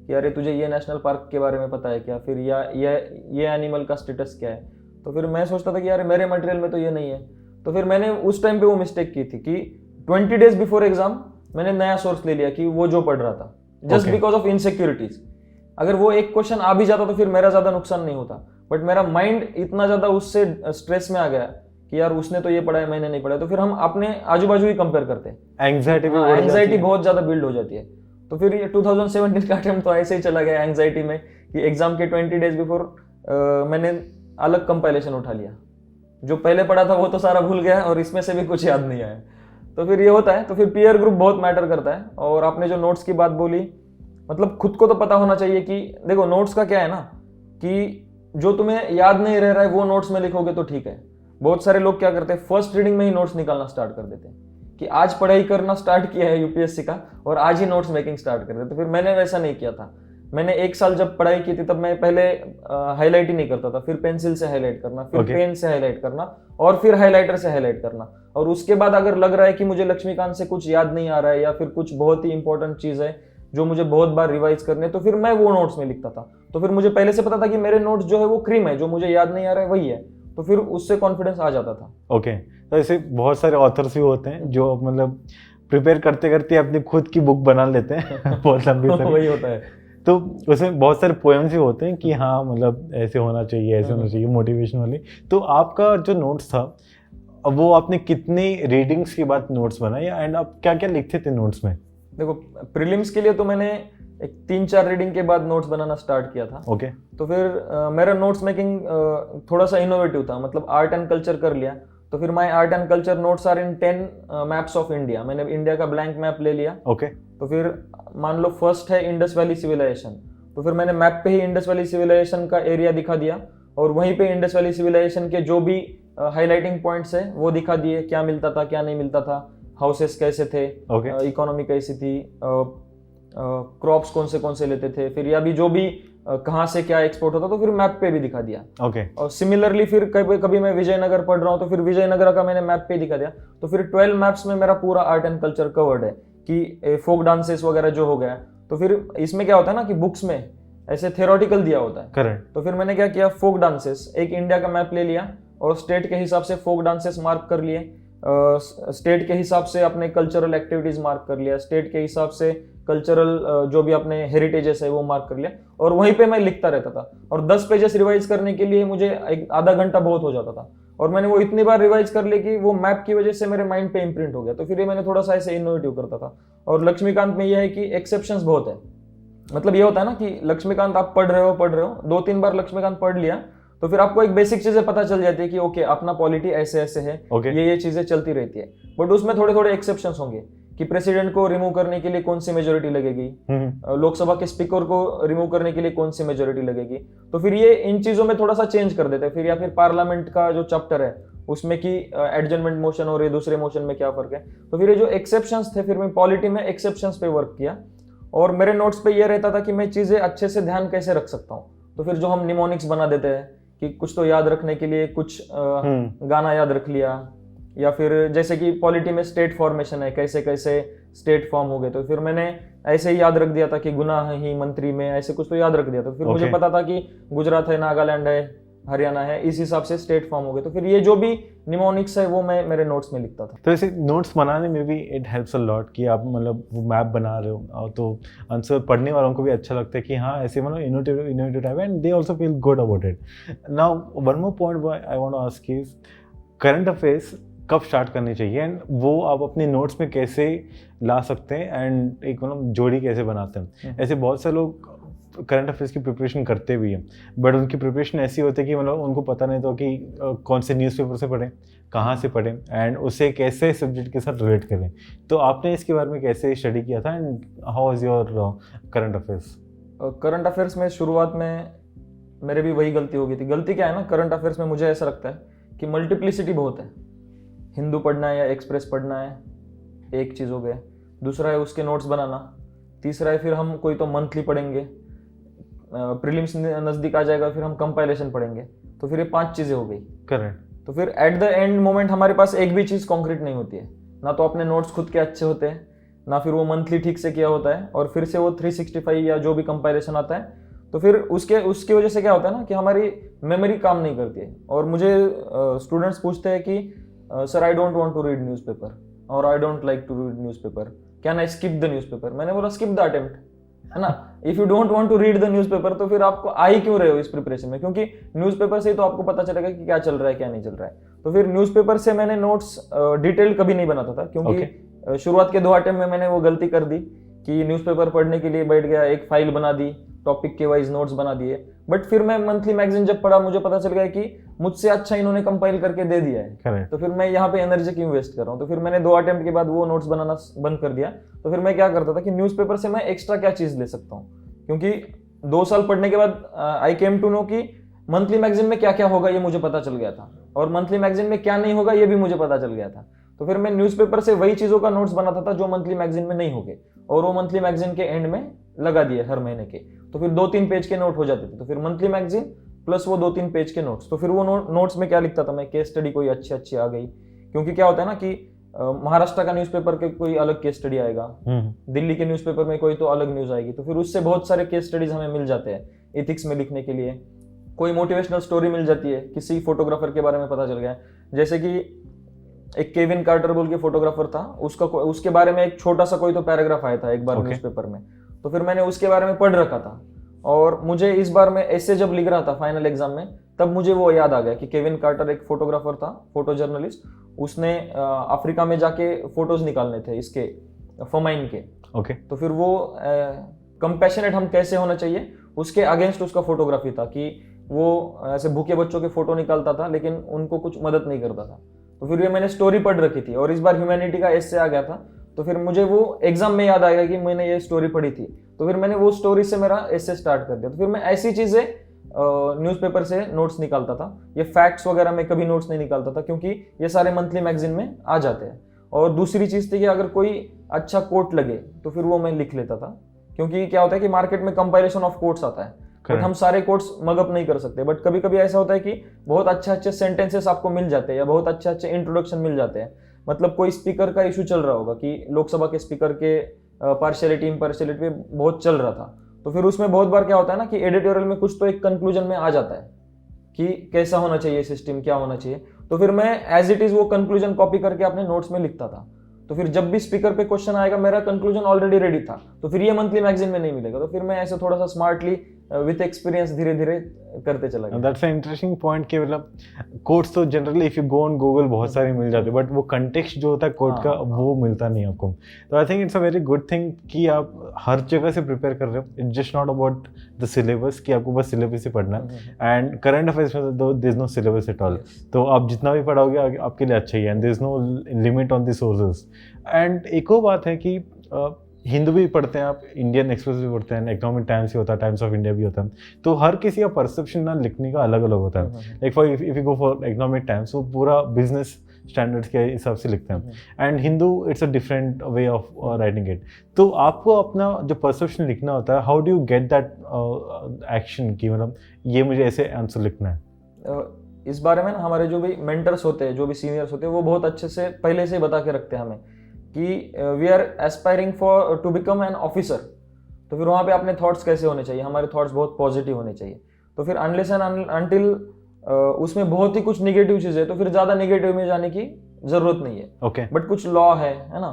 कि अरे तुझे ये नेशनल पार्क के बारे में पता है क्या, फिर या ये एनिमल का स्टेटस क्या है। तो फिर मैं सोचता था कि यार मेरे मटेरियल में तो ये नहीं है। तो फिर मैंने उस टाइम पे वो मिस्टेक की थी कि 20 डेज बिफोर एग्जाम मैंने नया सोर्स ले लिया कि वो जो पढ़ रहा था, जस्ट बिकॉज ऑफ इनसिक्योरिटीज। अगर वो एक क्वेश्चन आ भी जाता तो फिर मेरा ज्यादा नुकसान नहीं होता, बट मेरा माइंड इतना ज्यादा उससे स्ट्रेस में आ गया कि यार उसने तो ये पढ़ा है मैंने नहीं पढ़ा है, तो फिर हम अपने आजू बाजू ही कंपेयर करते हैं। एंग्जाइटी बहुत ज्यादा बिल्ड हो जाती है। तो फिर ये 2017 का अटेम्प्ट तो ऐसे ही चला गया एंग्जाइटी में कि एग्जाम के 20 डेज बिफोर मैंने अलग कंपाइलेशन उठा लिया। जो पहले पढ़ा था वो तो सारा भूल गया और इसमें से भी कुछ याद नहीं आया। तो फिर ये होता है। तो फिर पीयर ग्रुप बहुत मैटर करता है। और आपने जो नोट्स की बात बोली, मतलब खुद को तो पता होना चाहिए कि देखो नोट्स का क्या है ना कि जो तुम्हें याद नहीं रह रहा है वो नोट्स में लिखोगे तो ठीक है। बहुत सारे लोग क्या करते हैं, फर्स्ट रीडिंग में ही नोट्स निकालना स्टार्ट कर देते हैं कि आज पढ़ाई करना स्टार्ट किया है यूपीएससी का और आज ही नोट्स मेकिंग स्टार्ट कर देते। तो फिर मैंने वैसा नहीं किया था। मैंने 1 साल जब पढ़ाई की थी तब मैं पहले हाईलाइट ही नहीं करता था, फिर पेंसिल से हाईलाइट करना, फिर पेन से हाईलाइट करना और फिर हाईलाइटर से हाईलाइट करना। और उसके बाद अगर लग रहा है कि मुझे लक्ष्मीकांत से कुछ याद नहीं आ रहा है या फिर कुछ बहुत ही इंपॉर्टेंट चीज है जो मुझे बहुत बार रिवाइज करने, तो फिर मैं वो नोट्स में लिखता था। तो फिर मुझे पहले से पता था कि मेरे नोट्स जो है वो क्रीम है, जो मुझे याद नहीं आ रहा है वही है। तो फिर उससे कॉन्फिडेंस आ जाता था। ओके तो ऐसे बहुत सारे ऑथर्स भी होते हैं जो मतलब प्रिपेयर करते करते अपनी खुद की बुक बना लेते हैं बहुत लंबी वही होता है। तो उसमें बहुत सारे पोएम्स भी होते हैं कि हाँ मतलब ऐसे होना चाहिए, ऐसे होना चाहिए, मोटिवेशन वाली। तो आपका जो नोट्स था वो आपने कितनी रीडिंग्स के बाद नोट्स बनाए एंड आप क्या क्या लिखते थे नोट्स में? देखो प्रीलिम्स के लिए तो मैंने एक 3-4 रीडिंग के बाद नोट्स बनाना स्टार्ट किया था। ओके तो फिर मेरा नोट्स मेकिंग थोड़ा सा इनोवेटिव था, मतलब आर्ट एंड कल्चर कर लिया। तो फिर my art and culture notes are in 10 maps of India. मैंने इंडिया का ब्लैंक मैप ले लिया। ओके तो फिर मान लो फर्स्ट है इंडस वैली सिविलाइजेशन, तो फिर मैंने मैप पे ही इंडस वैली सिविलाइजेशन का एरिया दिखा दिया और वहीं पे इंडस वैली सिविलाइजेशन के जो भी हाईलाइटिंग पॉइंट्स है वो दिखा दिए, क्या मिलता था क्या नहीं मिलता था, हाउसेस कैसे थे, इकोनॉमी कैसी थी, क्रॉप्स कौन से लेते थे, फिर या भी जो भी कहाँ से क्या एक्सपोर्ट होता, तो फिर मैप पे भी दिखा दिया। ओके और सिमिलरली फिर कभी मैं विजयनगर पढ़ रहा हूँ तो फिर विजयनगर का मैंने मैप पे दिखा दिया। तो फिर 12 मैप्स में मेरा पूरा आर्ट एंड कल्चर कवर्ड है कि फोक डांसेस वगैरह जो हो गया। तो फिर इसमें क्या होता है ना कि बुक्स में ऐसे थ्योरेटिकल दिया होता है। करेक्ट। तो फिर मैंने क्या किया, फोक डांसेस एक इंडिया का मैप ले लिया और स्टेट के हिसाब से फोक डांसेस मार्क कर लिए, स्टेट के हिसाब से अपने कल्चरल एक्टिविटीज मार्क कर लिया, स्टेट के हिसाब से कल्चरल जो भी अपने हेरिटेजेस है वो मार्क कर लिया और वहीं पे मैं लिखता रहता था। और 10 पेजेस रिवाइज करने के लिए मुझे आधा घंटा बहुत हो जाता था और मैंने वो इतनी बार रिवाइज कर ली कि वो मैप की वजह से मेरे माइंड पे इम्प्रिंट हो गया। तो फिर ये मैंने थोड़ा सा ऐसे इनोवेटिव करता था। और लक्ष्मीकांत में यह है कि एक्सेप्शंस बहुत है। मतलब ये होता है ना कि लक्ष्मीकांत आप पढ़ रहे हो 2-3 बार लक्ष्मीकांत पढ़ लिया तो फिर आपको एक बेसिक चीजें पता चल जाती है कि ओके अपना पॉलिटी ऐसे ऐसे है, ये चीजें चलती रहती है। बट उसमें थोड़े थोड़े एक्सेप्शंस होंगे कि प्रेसिडेंट को रिमूव करने के लिए कौन सी मेजोरिटी लगेगी, लोकसभा के स्पीकर को रिमूव करने के लिए कौन सी मेजोरिटी लगेगी। तो फिर ये इन चीजों में थोड़ा सा चेंज कर देते हैं। फिर या फिर पार्लियामेंट का जो चैप्टर है उसमें कि एडजमेंट मोशन और ये दूसरे मोशन में क्या फर्क है। तो फिर ये जो एक्सेप्शंस थे, फिर मैं पॉलिटी में एक्सेप्शंस पे वर्क किया और मेरे नोट्स पे ये रहता था कि मैं चीजें अच्छे से ध्यान कैसे रख सकता हूँ। तो फिर जो हम निमोनिक्स बना देते हैं कि कुछ तो याद रखने के लिए कुछ गाना याद रख लिया, या फिर जैसे कि पॉलिटी में स्टेट फॉर्मेशन है, कैसे कैसे स्टेट फॉर्म हो गए। तो फिर मैंने ऐसे ही याद रख दिया था कि गुना ही मंत्री में, ऐसे कुछ तो याद रख दिया था। फिर मुझे पता था कि गुजरात है, नागालैंड है, हरियाणा है, इस हिसाब से स्टेट फॉर्म हो गए। तो फिर ये जो भी निमोनिक्स है वो मैं मेरे नोट्स में लिखता था। तो ऐसे नोट्स बनाने में भी इट हेल्प्स अ लॉट कि आप मतलब वो मैप बना रहे हो तो आंसर पढ़ने वालों को भी अच्छा लगता है कि हाँ ऐसे मतलब innovative type and they also feel good about it. Now one more point I want to ask is current affairs कब स्टार्ट करनी चाहिए एंड वो आप अपने नोट्स में कैसे ला सकते हैं एंड एक मतलब जोड़ी कैसे बनाते हैं? ऐसे बहुत से लोग करंट अफेयर्स की प्रिपरेशन करते भी हैं बट उनकी प्रिपरेशन ऐसी होती है कि मतलब उनको पता नहीं तो कि कौन से न्यूज़पेपर से पढ़ें, कहाँ से पढ़ें एंड उसे कैसे सब्जेक्ट के साथ रिलेट करें। तो आपने इसके बारे में कैसे स्टडी किया था and how was your current affairs? Current affairs में शुरुआत में मेरे भी वही गलती हो गई थी। गलती क्या है ना, करंट अफेयर्स में मुझे ऐसा लगता है कि मल्टीप्लिसिटी बहुत है। हिंदू पढ़ना है या एक्सप्रेस पढ़ना है, एक चीज़ हो गया। दूसरा है उसके नोट्स बनाना। तीसरा है फिर हम कोई तो मंथली पढ़ेंगे, प्रीलिम्स नज़दीक आ जाएगा फिर हम कंपाइलेशन पढ़ेंगे। तो फिर ये 5 चीज़ें हो गई। करेक्ट। तो फिर एट द एंड मोमेंट हमारे पास एक भी चीज़ कॉन्क्रीट नहीं होती है, ना तो अपने नोट्स खुद के अच्छे होते हैं, ना फिर वो मंथली ठीक से किया होता है, और फिर से वो 365 या जो भी कंपैरिजन आता है, तो फिर उसकी वजह से क्या होता है ना कि हमारी मेमोरी काम नहीं करती है। और मुझे स्टूडेंट्स पूछते हैं कि sir I don't want to read newspaper और I don't like to read newspaper, can I skip the newspaper? मैंने बोला स्किप द अटेम्प्ट, है ना। If you don't want to read the newspaper तो फिर आपको आ ही क्यों रहे हो इस प्रिपरेशन में, क्योंकि न्यूज़पेपर से ही तो आपको पता चलेगा कि क्या चल रहा है क्या नहीं चल रहा है। तो फिर न्यूज़पेपर से मैंने नोट्स डिटेल कभी नहीं बनाता था, क्योंकि शुरुआत के 2 अटेम्प्ट में मैंने वो गलती कर दी कि न्यूज़पेपर पढ़ने के लिए बैठ गया, एक फाइल बना दी, टॉपिक के वाइज नोट्स बना दिए, बट फिर मैं मंथली मैगजीन जब पढ़ा मुझे पता चल गया कि मुझसे अच्छा इन्होंने कंपाइल करके दे दिया है। Correct. तो फिर मैं यहाँ पे एनर्जी क्यों वेस्ट कर रहा हूँ। तो फिर मैंने 2 अटेम्प्ट के बाद वो नोट्स बनाना बंद कर दिया। तो फिर मैं क्या करता था कि न्यूज़पेपर से मैं एक्स्ट्रा क्या चीज़ ले सकता हूँ, क्योंकि 2 साल पढ़ने के बाद आई केम टू नो कि मंथली मैगजीन में क्या क्या होगा ये मुझे पता चल गया था, और मंथली मैगजीन में क्या नहीं होगा ये भी मुझे पता चल गया था। तो फिर मैं न्यूज़पेपर से वही चीज़ों का नोट्स बनाता था जो मंथली मैगजीन में नहीं होंगे, और वो मंथली मैगजीन के एंड में लगा दिए हर महीने के। तो फिर 2-3 पेज के नोट हो जाते थे। तो फिर मंथली मैगजीन प्लस वो 2-3 पेज के नोट्स। तो फिर वो नोट्स में क्या लिखता था मैं, केस स्टडी कोई अच्छी आ गई, क्योंकि क्या होता है ना कि महाराष्ट्र का न्यूज़पेपर के कोई अलग केस स्टडी आएगा, दिल्ली के न्यूज़पेपर में कोई तो अलग न्यूज़ आएगी, तो फिर उससे बहुत सारे केस स्टडीज हमें मिल जाते हैं एथिक्स में लिखने के लिए। कोई मोटिवेशनल स्टोरी मिल जाती है, किसी फोटोग्राफर के बारे में पता चल गया, जैसे कि एक केविन कार्टर बोल के फोटोग्राफर था, उसके बारे में एक छोटा सा कोई तो पैराग्राफ आया था एक बार न्यूज़पेपर में। तो फिर मैंने उसके बारे में पढ़ रखा था, और मुझे इस बार में ऐसे जब लिख रहा था फाइनल एग्जाम में, तब मुझे वो याद आ गया कि केविन कार्टर एक फोटोग्राफर था, फोटो जर्नलिस्ट। उसने अफ्रीका में जाके फोटोज निकालने थे इसके फमाइन के। ओके। तो फिर वो कंपैशनेट हम कैसे होना चाहिए उसके अगेंस्ट उसका फोटोग्राफी था, कि वो ऐसे भूखे बच्चों के फोटो निकालता था लेकिन उनको कुछ मदद नहीं करता था। तो फिर ये मैंने स्टोरी पढ़ रखी थी, और इस बार ह्यूमैनिटी का एस्से आ गया था। तो फिर मुझे वो एग्जाम में याद आ गया कि मैंने ये स्टोरी पढ़ी थी, तो फिर मैंने वो स्टोरी से मेरा एस्से स्टार्ट कर दिया। तो फिर मैं ऐसी चीजें न्यूज़पेपर से नोट्स निकालता था। ये फैक्ट्स वगैरह में कभी नोट्स नहीं निकालता था, क्योंकि ये सारे मंथली मैगजीन में आ जाते हैं। और दूसरी चीज थी कि अगर कोई अच्छा कोट लगे तो फिर वो मैं लिख लेता था, क्योंकि क्या होता है कि मार्केट में कंपाइलेशन ऑफ कोट्स आता है, बट हम सारे कोट्स मगअप नहीं कर सकते। बट कभी कभी ऐसा होता है कि बहुत अच्छे सेंटेंसेस आपको मिल जाते हैं, या बहुत अच्छे इंट्रोडक्शन मिल जाते हैं। मतलब कोई स्पीकर का इशू चल रहा होगा कि लोकसभा के स्पीकर के पार्शियलिटी इम्पार्शियलिटी पे बहुत चल रहा था, तो फिर उसमें बहुत बार क्या होता है ना कि एडिटोरियल में कुछ तो एक कंक्लूजन में आ जाता है कि कैसा होना चाहिए सिस्टम, क्या होना चाहिए। तो फिर मैं एज इट इज वो कंक्लूजन कॉपी करके अपने नोट्स में लिखता था। तो फिर जब भी स्पीकर पे क्वेश्चन आएगा मेरा कंक्लूजन ऑलरेडी रेडी था, तो फिर ये मंथली मैगजीन में नहीं मिलेगा। तो फिर मैं ऐसे थोड़ा सा स्मार्टली विथ एक्सपीरियंस धीरे धीरे करते चला गया। दैट्स एन इंटरेस्टिंग पॉइंट कि मतलब कोट्स तो generally if you go on Google बहुत सारे मिल जाते हैं, बट वो कंटेक्स्ट जो होता है कोट का वो मिलता नहीं आपको। तो I think it's a very good thing कि आप हर जगह से प्रिपेयर कर रहे हो। It's just not about the syllabus कि आपको बस सिलेबस ही पढ़ना है, एंड करंट अफेयर्स में तो there is no syllabus at all. तो आप जितना भी पढ़ोगे आपके लिए अच्छा ही है, and there is no limit on the sources. And एक और बात है कि हिंदू भी पढ़ते हैं आप, इंडियन एक्सप्रेस भी पढ़ते हैं, इकोनॉमिक टाइम्स भी होता है, टाइम्स ऑफ इंडिया भी होता है। तो हर किसी का परसेप्शन ना लिखने का अलग अलग होता है। Like for if you go for economic times वो पूरा बिजनेस स्टैंडर्ड्स के हिसाब से लिखते हैं, and Hindu it's a different way of writing it. तो आपको अपना जो परसेप्शन लिखना होता है, how do you get that action कि मतलब ये मुझे ऐसे आंसर लिखना है? इस बारे में ना हमारे जो भी मेंटर्स होते हैं, जो भी सीनियर्स होते हैं, वो बहुत अच्छे से पहले से बता के रखते हैं हमें कि we are aspiring for to become an officer. तो फिर वहाँ पे अपने थॉट्स कैसे होने चाहिए, हमारे थॉट्स बहुत पॉजिटिव होने चाहिए। तो फिर अनलेस एंड अनटिल उसमें बहुत ही कुछ निगेटिव चीज़ है तो फिर ज़्यादा निगेटिव में जाने की ज़रूरत नहीं है। ओके। बट कुछ लॉ है ना,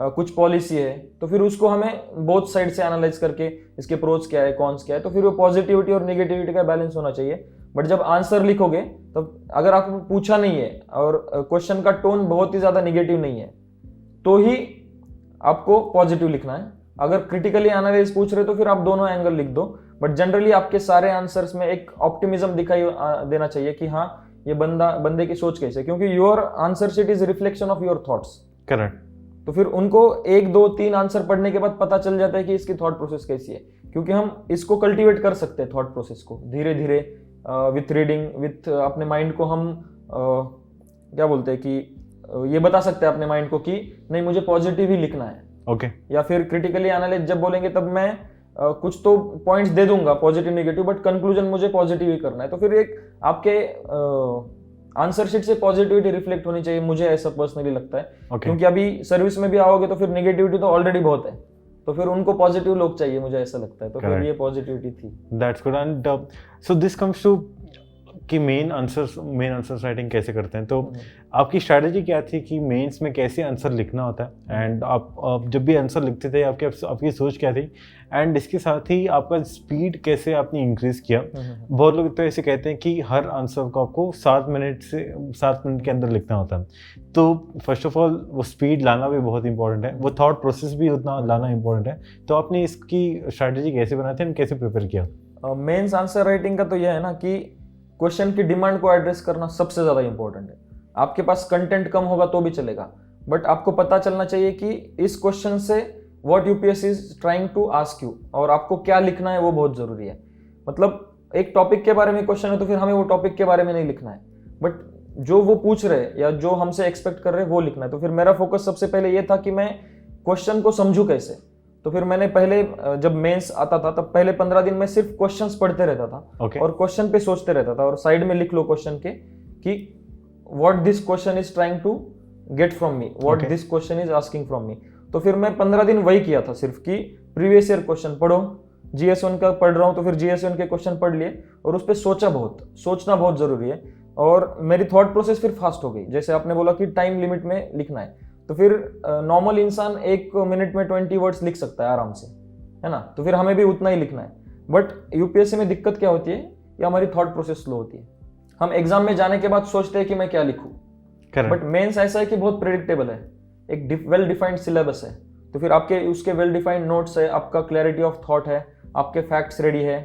कुछ पॉलिसी है, तो फिर उसको हमें बोथ साइड से एनालाइज करके इसके प्रोज क्या है, कॉन्स क्या है, तो फिर वो पॉजिटिविटी और निगेटिविटी का बैलेंस होना चाहिए। बट जब आंसर लिखोगे तब अगर आपको पूछा नहीं है और क्वेश्चन का टोन बहुत ही ज़्यादा निगेटिव नहीं है तो ही आपको पॉजिटिव लिखना है। अगर क्रिटिकली एनालाइज पूछ रहे तो फिर आप दोनों एंगल लिख दो, बट जनरली आपके सारे आंसर्स में एक ऑप्टिमिज्म दिखाई देना चाहिए कि हाँ ये बंदे की सोच कैसे, क्योंकि your answer sheet is reflection of your thoughts. Correct. तो फिर उनको 1, 2, 3 आंसर पढ़ने के बाद पता चल जाता है कि इसकी थॉट प्रोसेस कैसी है, क्योंकि हम इसको कल्टीवेट कर सकते हैं थॉट प्रोसेस को धीरे धीरे विथ रीडिंग, विथ अपने माइंड को हम क्या बोलते हैं कि ये बता सकते हैं अपने माइंड को कि नहीं मुझे पॉजिटिव ही लिखना है। ओके। या फिर क्रिटिकली एनालाइज जब बोलेंगे तब मैं कुछ तो पॉइंट्स दे दूंगा पॉजिटिव नेगेटिव, बट कंक्लूजन मुझे पॉजिटिव ही करना है। तो फिर एक आपके आंसर शीट से पॉजिटिविटी रिफ्लेक्ट होनी चाहिए, मुझे ऐसा पर्सनली लगता है। Okay. क्योंकि अभी सर्विस में भी आओगे तो फिर नेगेटिविटी तो ऑलरेडी बहुत है, तो फिर उनको पॉजिटिव लोग चाहिए, मुझे ऐसा लगता है। तो फिर Correct. ये पॉजिटिविटी थी। That's good. And so this comes to कि मेन आंसर्स राइटिंग कैसे करते हैं, तो आपकी स्ट्रैटेजी क्या थी कि मेंस में कैसे आंसर लिखना होता है, एंड आप जब भी आंसर लिखते थे आपकी सोच क्या थी, एंड इसके साथ ही आपका स्पीड कैसे आपने इंक्रीज किया। बहुत लोग तो ऐसे कहते हैं कि हर आंसर को आपको 7 मिनट के अंदर लिखना होता है। तो फर्स्ट ऑफ ऑल वो स्पीड लाना भी बहुत इंपॉर्टेंट है, वो थॉट प्रोसेस भी उतना लाना इंपॉर्टेंट है। तो आपने इसकी स्ट्रैटेजी कैसे बनाई थी एंड कैसे प्रिपेयर किया? मेंस आंसर राइटिंग का तो यह है ना कि क्वेश्चन की डिमांड को एड्रेस करना सबसे ज़्यादा इंपॉर्टेंट है। आपके पास कंटेंट कम होगा तो भी चलेगा, बट आपको पता चलना चाहिए कि इस क्वेश्चन से what UPSC is trying to ask you, और आपको क्या लिखना है वो बहुत ज़रूरी है। मतलब एक टॉपिक के बारे में क्वेश्चन है तो फिर हमें वो टॉपिक के बारे में नहीं लिखना है, बट जो वो पूछ रहे हैं या जो हमसे एक्सपेक्ट कर रहे हैं वो लिखना है। तो फिर मेरा फोकस सबसे पहले ये था कि मैं क्वेश्चन को समझूँ कैसे। तो फिर मैंने पहले जब मेंस आता था तब पहले 15 दिन में सिर्फ क्वेश्चंस पढ़ते रहता था। Okay. और क्वेश्चन पे सोचते रहता था, और साइड में लिख लो क्वेश्चन के कि what this question is trying to get from me, what this question is asking from me. तो फिर मैं 15 दिन वही किया था सिर्फ कि प्रीवियस ईयर क्वेश्चन पढ़ो, GS1 का पढ़ रहा हूँ तो फिर GS1 के क्वेश्चन पढ़ लिए और उस पर सोचना बहुत जरूरी है। और मेरी थॉट प्रोसेस फिर फास्ट हो गई। जैसे आपने बोला कि टाइम लिमिट में लिखना है, तो फिर नॉर्मल इंसान 1 मिनट में 20 वर्ड्स लिख सकता है आराम से, है ना। तो फिर हमें भी उतना ही लिखना है। बट यूपीएससी में दिक्कत क्या होती है, या हमारी थॉट प्रोसेस स्लो होती है। हम एग्जाम में जाने के बाद सोचते हैं कि मैं क्या लिखूं, बट मेंस ऐसा है कि बहुत प्रेडिक्टेबल है, एक वेल डिफाइंड सिलेबस है। तो फिर आपके उसके वेल डिफाइंड नोट्स है, आपका क्लैरिटी ऑफ थॉट है, आपके फैक्ट्स रेडी है,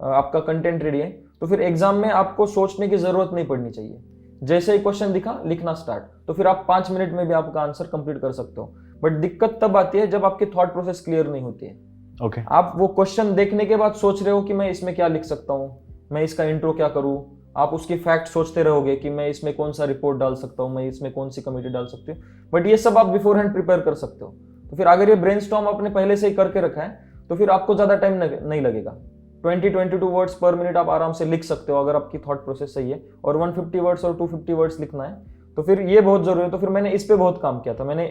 आपका कंटेंट रेडी है। तो फिर एग्जाम में आपको सोचने की जरूरत नहीं पड़नी चाहिए। जैसे ही क्वेश्चन दिखा लिखना स्टार्ट, तो फिर आप 5 मिनट में भी आपका आंसर कंप्लीट कर सकते हो। बट दिक्कत तब आती है जब आपकी थॉट प्रोसेस क्लियर नहीं होती है। Okay. आप वो क्वेश्चन देखने के बाद सोच रहे हो कि मैं इसमें क्या लिख सकता हूँ, मैं इसका इंट्रो क्या करूँ। आप उसकी फैक्ट सोचते रहोगे कि मैं इसमें कौन सा रिपोर्ट डाल सकता हूँ, मैं इसमें कौन सी कमेटी डाल सकती हूँ। बट ये सब आप बिफोर हैंड प्रिपेयर कर सकते हो। तो फिर अगर ये ब्रेनस्टॉर्म आपने पहले से ही करके रखा है तो फिर आपको ज़्यादा टाइम नहीं लगेगा। 20-22 वर्ड्स पर मिनट आप आराम से लिख सकते हो अगर आपकी थॉट प्रोसेस सही है। और 150 वर्ड्स और 250 वर्ड्स लिखना है, तो फिर ये बहुत जरूरी है। तो फिर मैंने इस पे बहुत काम किया था। मैंने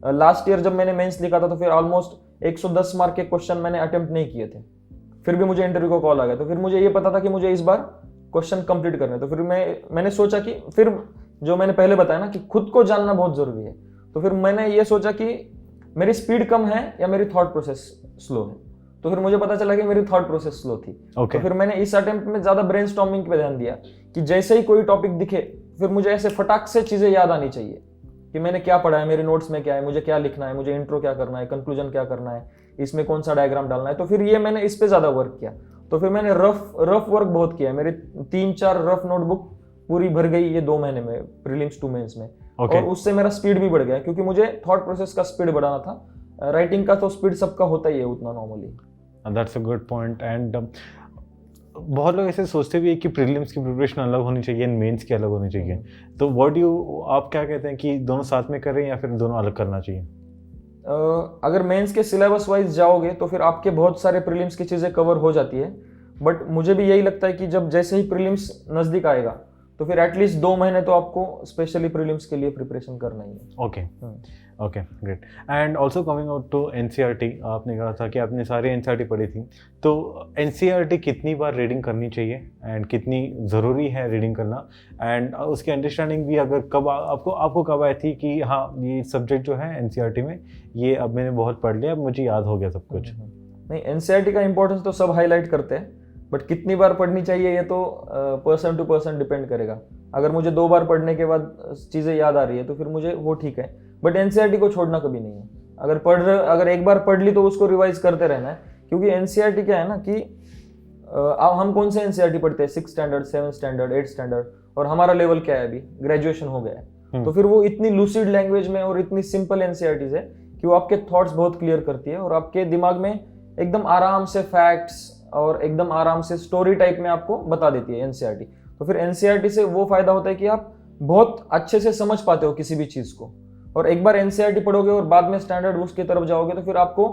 लास्ट ईयर जब मैंने मेंस लिखा था तो फिर ऑलमोस्ट 110 मार्क के क्वेश्चन मैंने अटेम्प्ट नहीं किए थे, फिर भी मुझे इंटरव्यू का कॉल आ गया। तो फिर मुझे ये पता था कि मुझे इस बार क्वेश्चन कंप्लीट करने। तो फिर मैंने सोचा कि फिर जो मैंने पहले बताया ना कि खुद को जानना बहुत जरूरी है। तो फिर मैंने ये सोचा कि मेरी स्पीड कम है या मेरी थॉट प्रोसेस स्लो है। तो फिर मुझे पता चला कि मेरी थॉट प्रोसेस स्लो थी। Okay. तो फिर मैंने इस अटेम्प्ट में ज्यादा ब्रेनस्टॉर्मिंग पे ध्यान दिया कि जैसे ही कोई टॉपिक दिखे फिर मुझे ऐसे फटाक से चीजें याद आनी चाहिए कि मैंने क्या पढ़ा है, मेरे नोट्स में क्या है, मुझे क्या लिखना है, मुझे इंट्रो क्या करना है, कंक्लूजन क्या करना है, इसमें कौन सा डायग्राम डालना है। तो फिर ये मैंने इस पे ज्यादा वर्क किया। तो फिर मैंने रफ वर्क बहुत किया है। मेरे 3-4 रफ नोटबुक पूरी भर गई ये 2 महीने में, प्रीलिम्स 2 मेंस में। Okay. और उससे मेरा स्पीड भी बढ़ गया क्योंकि मुझे थॉट प्रोसेस का स्पीड बढ़ाना था। राइटिंग का तो स्पीड सबका होता ही है उतना normally. That's a good point. And बहुत लोग ऐसे सोचते भी है कि प्रीलिम्स की प्रिपरेशन अलग होनी चाहिए एंड मेंस की अलग होनी चाहिए। तो आप क्या कहते हैं कि दोनों साथ में करें या फिर दोनों अलग करना चाहिए? अगर मेंस के सिलेबस वाइज जाओगे तो फिर आपके बहुत सारे प्रीलिम्स की चीज़ें कवर हो जाती है। बट मुझे भी यही लगता है कि जब जैसे ही प्रीलिम्स नज़दीक आएगा तो फिर एटलीस्ट 2 महीने तो आपको स्पेशली प्रीलिम्स के लिए प्रिपरेशन करना ही है। Okay okay great. And also coming out to NCERT, आपने कहा था कि आपने सारी एनसीईआरटी पढ़ी थी, तो एनसीईआरटी कितनी बार रीडिंग करनी चाहिए एंड कितनी ज़रूरी है रीडिंग करना, एंड उसकी अंडरस्टैंडिंग भी अगर कब आपको कब आई थी कि हाँ ये सब्जेक्ट जो है एनसीईआरटी में ये अब मैंने बहुत पढ़ लिया, अब मुझे याद हो गया सब कुछ? नहीं, एनसीईआरटी का इंपॉर्टेंस तो सब हाईलाइट करते हैं, बट कितनी बार पढ़नी चाहिए ये तो पर्सन टू पर्सन डिपेंड करेगा। अगर मुझे 2 बार पढ़ने के बाद चीज़ें याद आ रही है तो फिर मुझे वो ठीक है, बट एनसीईआरटी को छोड़ना कभी नहीं है। अगर एक बार पढ़ ली तो उसको रिवाइज करते रहना है, क्योंकि एनसीईआरटी क्या है ना कि हम कौन से एनसीईआरटी पढ़ते हैं 6 स्टैंडर्ड, 7 स्टैंडर्ड, 8 स्टैंडर्ड, और हमारा लेवल क्या है, अभी ग्रेजुएशन हो गया है। तो फिर वो इतनी लूसिड लैंग्वेज में और इतनी सिंपल एनसीईआरटीज है कि वो आपके थॉट्स बहुत क्लियर करती है और आपके दिमाग में एकदम आराम से फैक्ट्स और एकदम आराम से स्टोरी टाइप में आपको बता देती है एनसीईआरटी। तो फिर एनसीईआरटी से वो फायदा होता है कि आप बहुत अच्छे से समझ पाते हो किसी भी चीज़ को, और एक बार एनसीईआरटी पढ़ोगे और बाद में स्टैंडर्ड बुक्स की तरफ जाओगे तो फिर आपको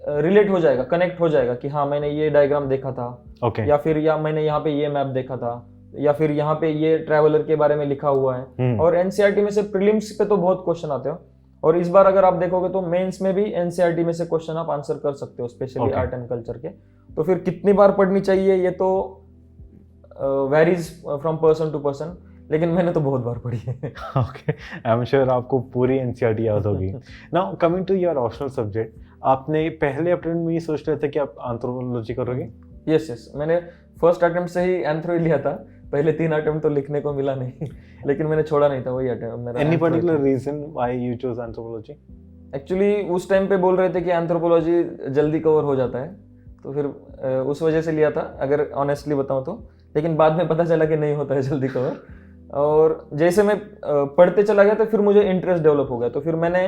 रिलेट हो जाएगा, कनेक्ट हो जाएगा कि हाँ मैंने ये डायग्राम देखा था, Okay. या मैंने यहाँ पे ये मैप देखा था, या फिर यहाँ पे ये ट्रैवलर के बारे में लिखा हुआ है। और एनसीईआरटी में से प्रीलिम्स पे तो बहुत क्वेश्चन आते हो, और इस बार अगर आप देखोगे तो मेंस में भी एनसीईआरटी में से क्वेश्चन आप आंसर कर सकते हो, स्पेशली आर्ट एंड कल्चर के। तो फिर कितनी बार पढ़नी चाहिए ये तो varies from person to person, लेकिन मैंने तो बहुत बार पढ़ी है। ओके, आई एम श्योर आपको पूरी एनसीईआरटी याद होगी। Now coming to your optional subject, आपने पहले अटेम्प्ट में ये सोच रहे थे कि आप एंथ्रोपोलॉजी करोगे? यस, मैंने फर्स्ट अटेम्प्ट से ही एंथ्रो ही लिया था। पहले 3 अटेम्प्ट तो लिखने को मिला नहीं, लेकिन मैंने छोड़ा नहीं था, वही अटेम्प्ट मेरा। Any particular reason why you chose anthropology? Actually उस टाइम पे बोल रहे थे कि एंथ्रोपोलॉजी जल्दी कवर हो जाता है, तो फिर उस वजह से लिया था, अगर ऑनेस्टली बताऊं तो। लेकिन बाद में पता चला कि नहीं होता है जल्दी कवर, और जैसे मैं पढ़ते चला गया तो फिर मुझे इंटरेस्ट डेवलप हो गया। तो फिर मैंने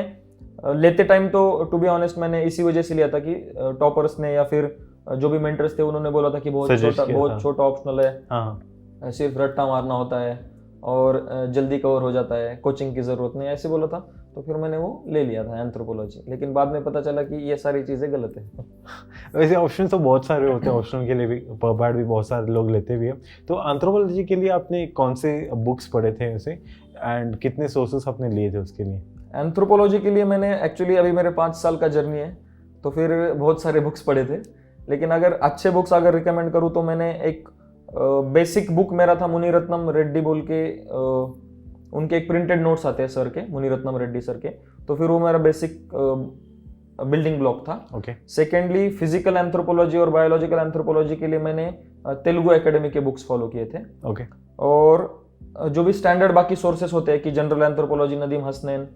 लेते टाइम तो टू बी ऑनेस्ट मैंने इसी वजह से लिया था कि टॉपर्स ने या फिर जो भी मेंटर्स थे उन्होंने बोला था कि बहुत छोटा ऑप्शनल है, सिर्फ रट्टा मारना होता है और जल्दी कवर हो जाता है, कोचिंग की जरूरत नहीं, ऐसे बोला था। तो फिर मैंने वो ले लिया था एंथ्रोपोलॉजी, लेकिन बाद में पता चला कि ये सारी चीज़ें गलत है। वैसे ऑप्शन तो बहुत सारे होते हैं, ऑप्शन के लिए भी पर भी बहुत सारे लोग लेते भी हैं। तो एंथ्रोपोलॉजी के लिए आपने कौन से बुक्स पढ़े थे उसे, एंड कितने सोर्सेस आपने लिए थे उसके लिए? एंथ्रोपोलॉजी के लिए मैंने एक्चुअली अभी मेरे 5 साल का जर्नी है, तो फिर बहुत सारे बुक्स पढ़े थे। लेकिन अगर अच्छे बुक्स अगर रिकमेंड करूँ तो मैंने एक बेसिक बुक मेरा था मुनिरत्नम रेड्डी बोल के, उनके एक प्रिंटेड नोट्स आते हैं सर के, मुनिरत्नम रेड्डी सर के, तो फिर वो मेरा बेसिक बिल्डिंग ब्लॉक था। सेकेंडली फिजिकल एंथ्रोपोलॉजी और बायोलॉजिकल एंथ्रोपोलॉजी के लिए मैंने तेलुगु एकेडमी के बुक्स फॉलो किए थे। और जो भी स्टैंडर्ड बाकी सोर्सेस होते हैं कि जनरल एंथ्रोपोलॉजी नदीम हसनैन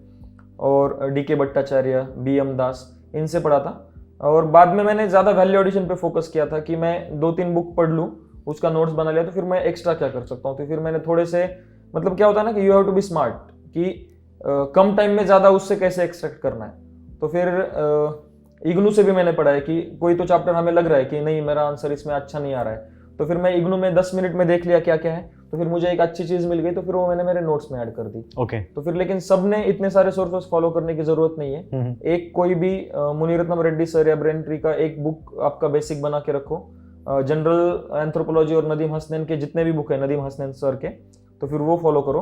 और डीके भट्टाचार्य, बीएम दास, इनसे पढ़ा था। और बाद में मैंने ज़्यादा वैल्यू एडिशन पे फोकस किया था कि मैं 2-3 बुक पढ़ लूँ, उसका नोट्स बना लिया, तो फिर मैं एक्स्ट्रा क्या कर सकता हूँ। तो फिर मैंने थोड़े से, मतलब क्या होता है ना कि you have to be smart, कि कम टाइम में ज़्यादा उससे कैसे एक्सट्रैक्ट करना है। तो फिर इग्नू से भी मैंने पढ़ा है कि कोई तो चैप्टर हमें लग रहा है कि नहीं मेरा आंसर इसमें अच्छा नहीं आ रहा है, तो फिर मैं इग्नू में 10 मिनट में देख लिया क्या क्या है, तो फिर मुझे एक अच्छी चीज़ मिल गई, तो फिर वो मैंने मेरे नोट्स में ऐड कर दी। तो फिर लेकिन सब ने इतने सारे सोर्सेस फॉलो करने की जरूरत नहीं है। एक कोई भी मुनिरत्नम रेड्डी सर या ब्रेन ट्री का एक बुक आपका बेसिक बना के रखो, जनरल एंथ्रोपोलॉजी और नदीम हसनैन के जितने भी बुक है नदीम हसनैन सर के, तो फिर वो फॉलो करो।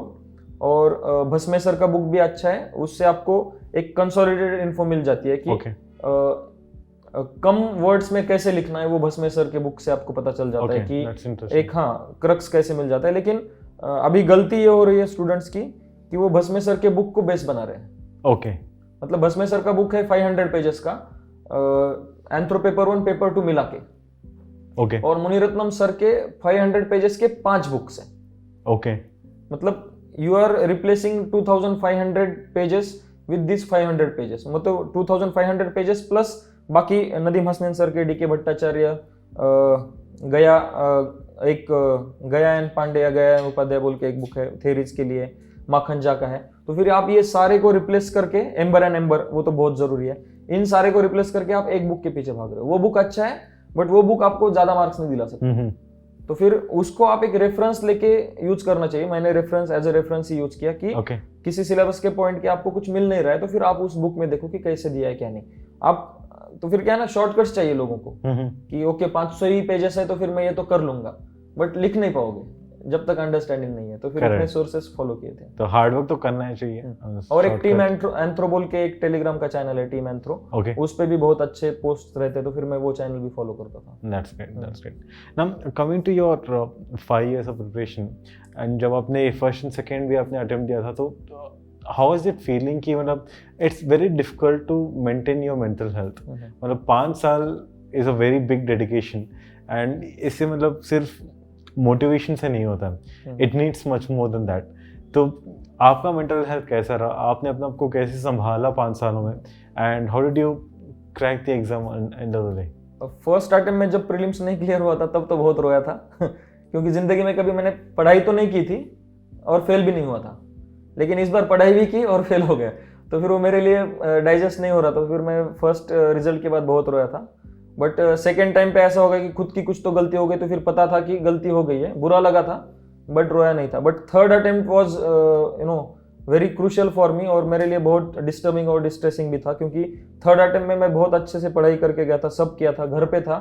और भस्मे सर का बुक भी अच्छा है, उससे आपको एक कंसोलिडेटेड इन्फो मिल जाती है कि कम वर्ड्स में कैसे लिखना है, वो भस्मे सर के बुक से आपको पता चल जाता है कि एक क्रक्स कैसे मिल जाता है। लेकिन अभी गलती ये हो रही है स्टूडेंट्स की कि वो भस्मे सर के बुक को बेस बना रहे हैं। मतलब भस्मे सर का बुक है 500 पेजेस का, एंथ्रो पेपर 1 पेपर 2 मिला के, और मुनिरत्नम सर के 500 पेजेस के 5 बुक्स हैं। मतलब you are replacing 2500 pages with this 500 pages, मतलब 2500 पेजेस प्लस बाकी नदीम हसनैन सर के, डीके भट्टाचार्य, गया एन पांडे या गया उपाध्याय बोल के एक बुक है थेरीज के लिए, माखन झा का है। तो फिर आप ये सारे को रिप्लेस करके, एम्बर एंड एम्बर वो तो बहुत जरूरी है, इन सारे को रिप्लेस करके आप एक बुक के पीछे भाग रहे हो। वो बुक अच्छा है बट वो बुक आपको ज्यादा मार्क्स नहीं दिला सकती, तो फिर उसको आप एक रेफरेंस लेके यूज करना चाहिए। मैंने रेफरेंस एज ए रेफरेंस ही यूज किया कि किसी सिलेबस के पॉइंट के आपको कुछ मिल नहीं रहा है, तो फिर आप उस बुक में देखो कि कैसे दिया है क्या नहीं। आप तो फिर क्या है ना, शॉर्टकट्स चाहिए लोगों को कि ओके 500 ही पेजेस है तो फिर मैं ये तो कर लूंगा, बट लिख नहीं पाओगे जब तक अंडरस्टैंडिंग नहीं है। तो फिर इतने सोर्सेस फॉलो किए थे, तो हार्ड वर्क तो करना ही चाहिए। और एक टीम एंथ्रो बोल के एक टेलीग्राम का चैनल है टीम एंथ्रो, उस पे भी बहुत अच्छे पोस्ट रहते, तो फिर मैं वो चैनल भी फॉलो करता था। That's great. Now coming to your 5 years of preparation, and जब आपने फर्स्ट एंड सेकेंड भी आपने अटेम्प्ट दिया था, तो हाउ इज इट फीलिंग कि मतलब it's very difficult to maintain your mental health. मतलब 5 साल is a very big dedication, and इससे मतलब सिर्फ मोटिवेशन से नहीं होता, it needs much more than that. तो आपका मेंटल हेल्थ कैसा रहा, आपने अपने आप को कैसे संभाला 5 सालों में, and how did you crack the exam and the day? First attempt में जब प्रीलिम्स नहीं क्लियर हुआ था तब तो बहुत रोया था क्योंकि जिंदगी में कभी मैंने पढ़ाई तो नहीं की थी और फेल भी नहीं हुआ था, लेकिन इस बार पढ़ाई भी की और फेल हो गया, तो फिर वो मेरे लिए डाइजेस्ट नहीं हो रहा था। फिर मैं फर्स्ट रिजल्ट के बाद बहुत रोया था, बट सेकेंड टाइम पे ऐसा हो गया कि खुद की कुछ तो गलती हो गई, तो फिर पता था कि गलती हो गई है, बुरा लगा था बट रोया नहीं था। But third attempt was very crucial for me, और मेरे लिए बहुत डिस्टर्बिंग और डिस्ट्रेसिंग भी था, क्योंकि थर्ड अटेम्प्ट में मैं बहुत अच्छे से पढ़ाई करके गया था, सब किया था, घर पे था,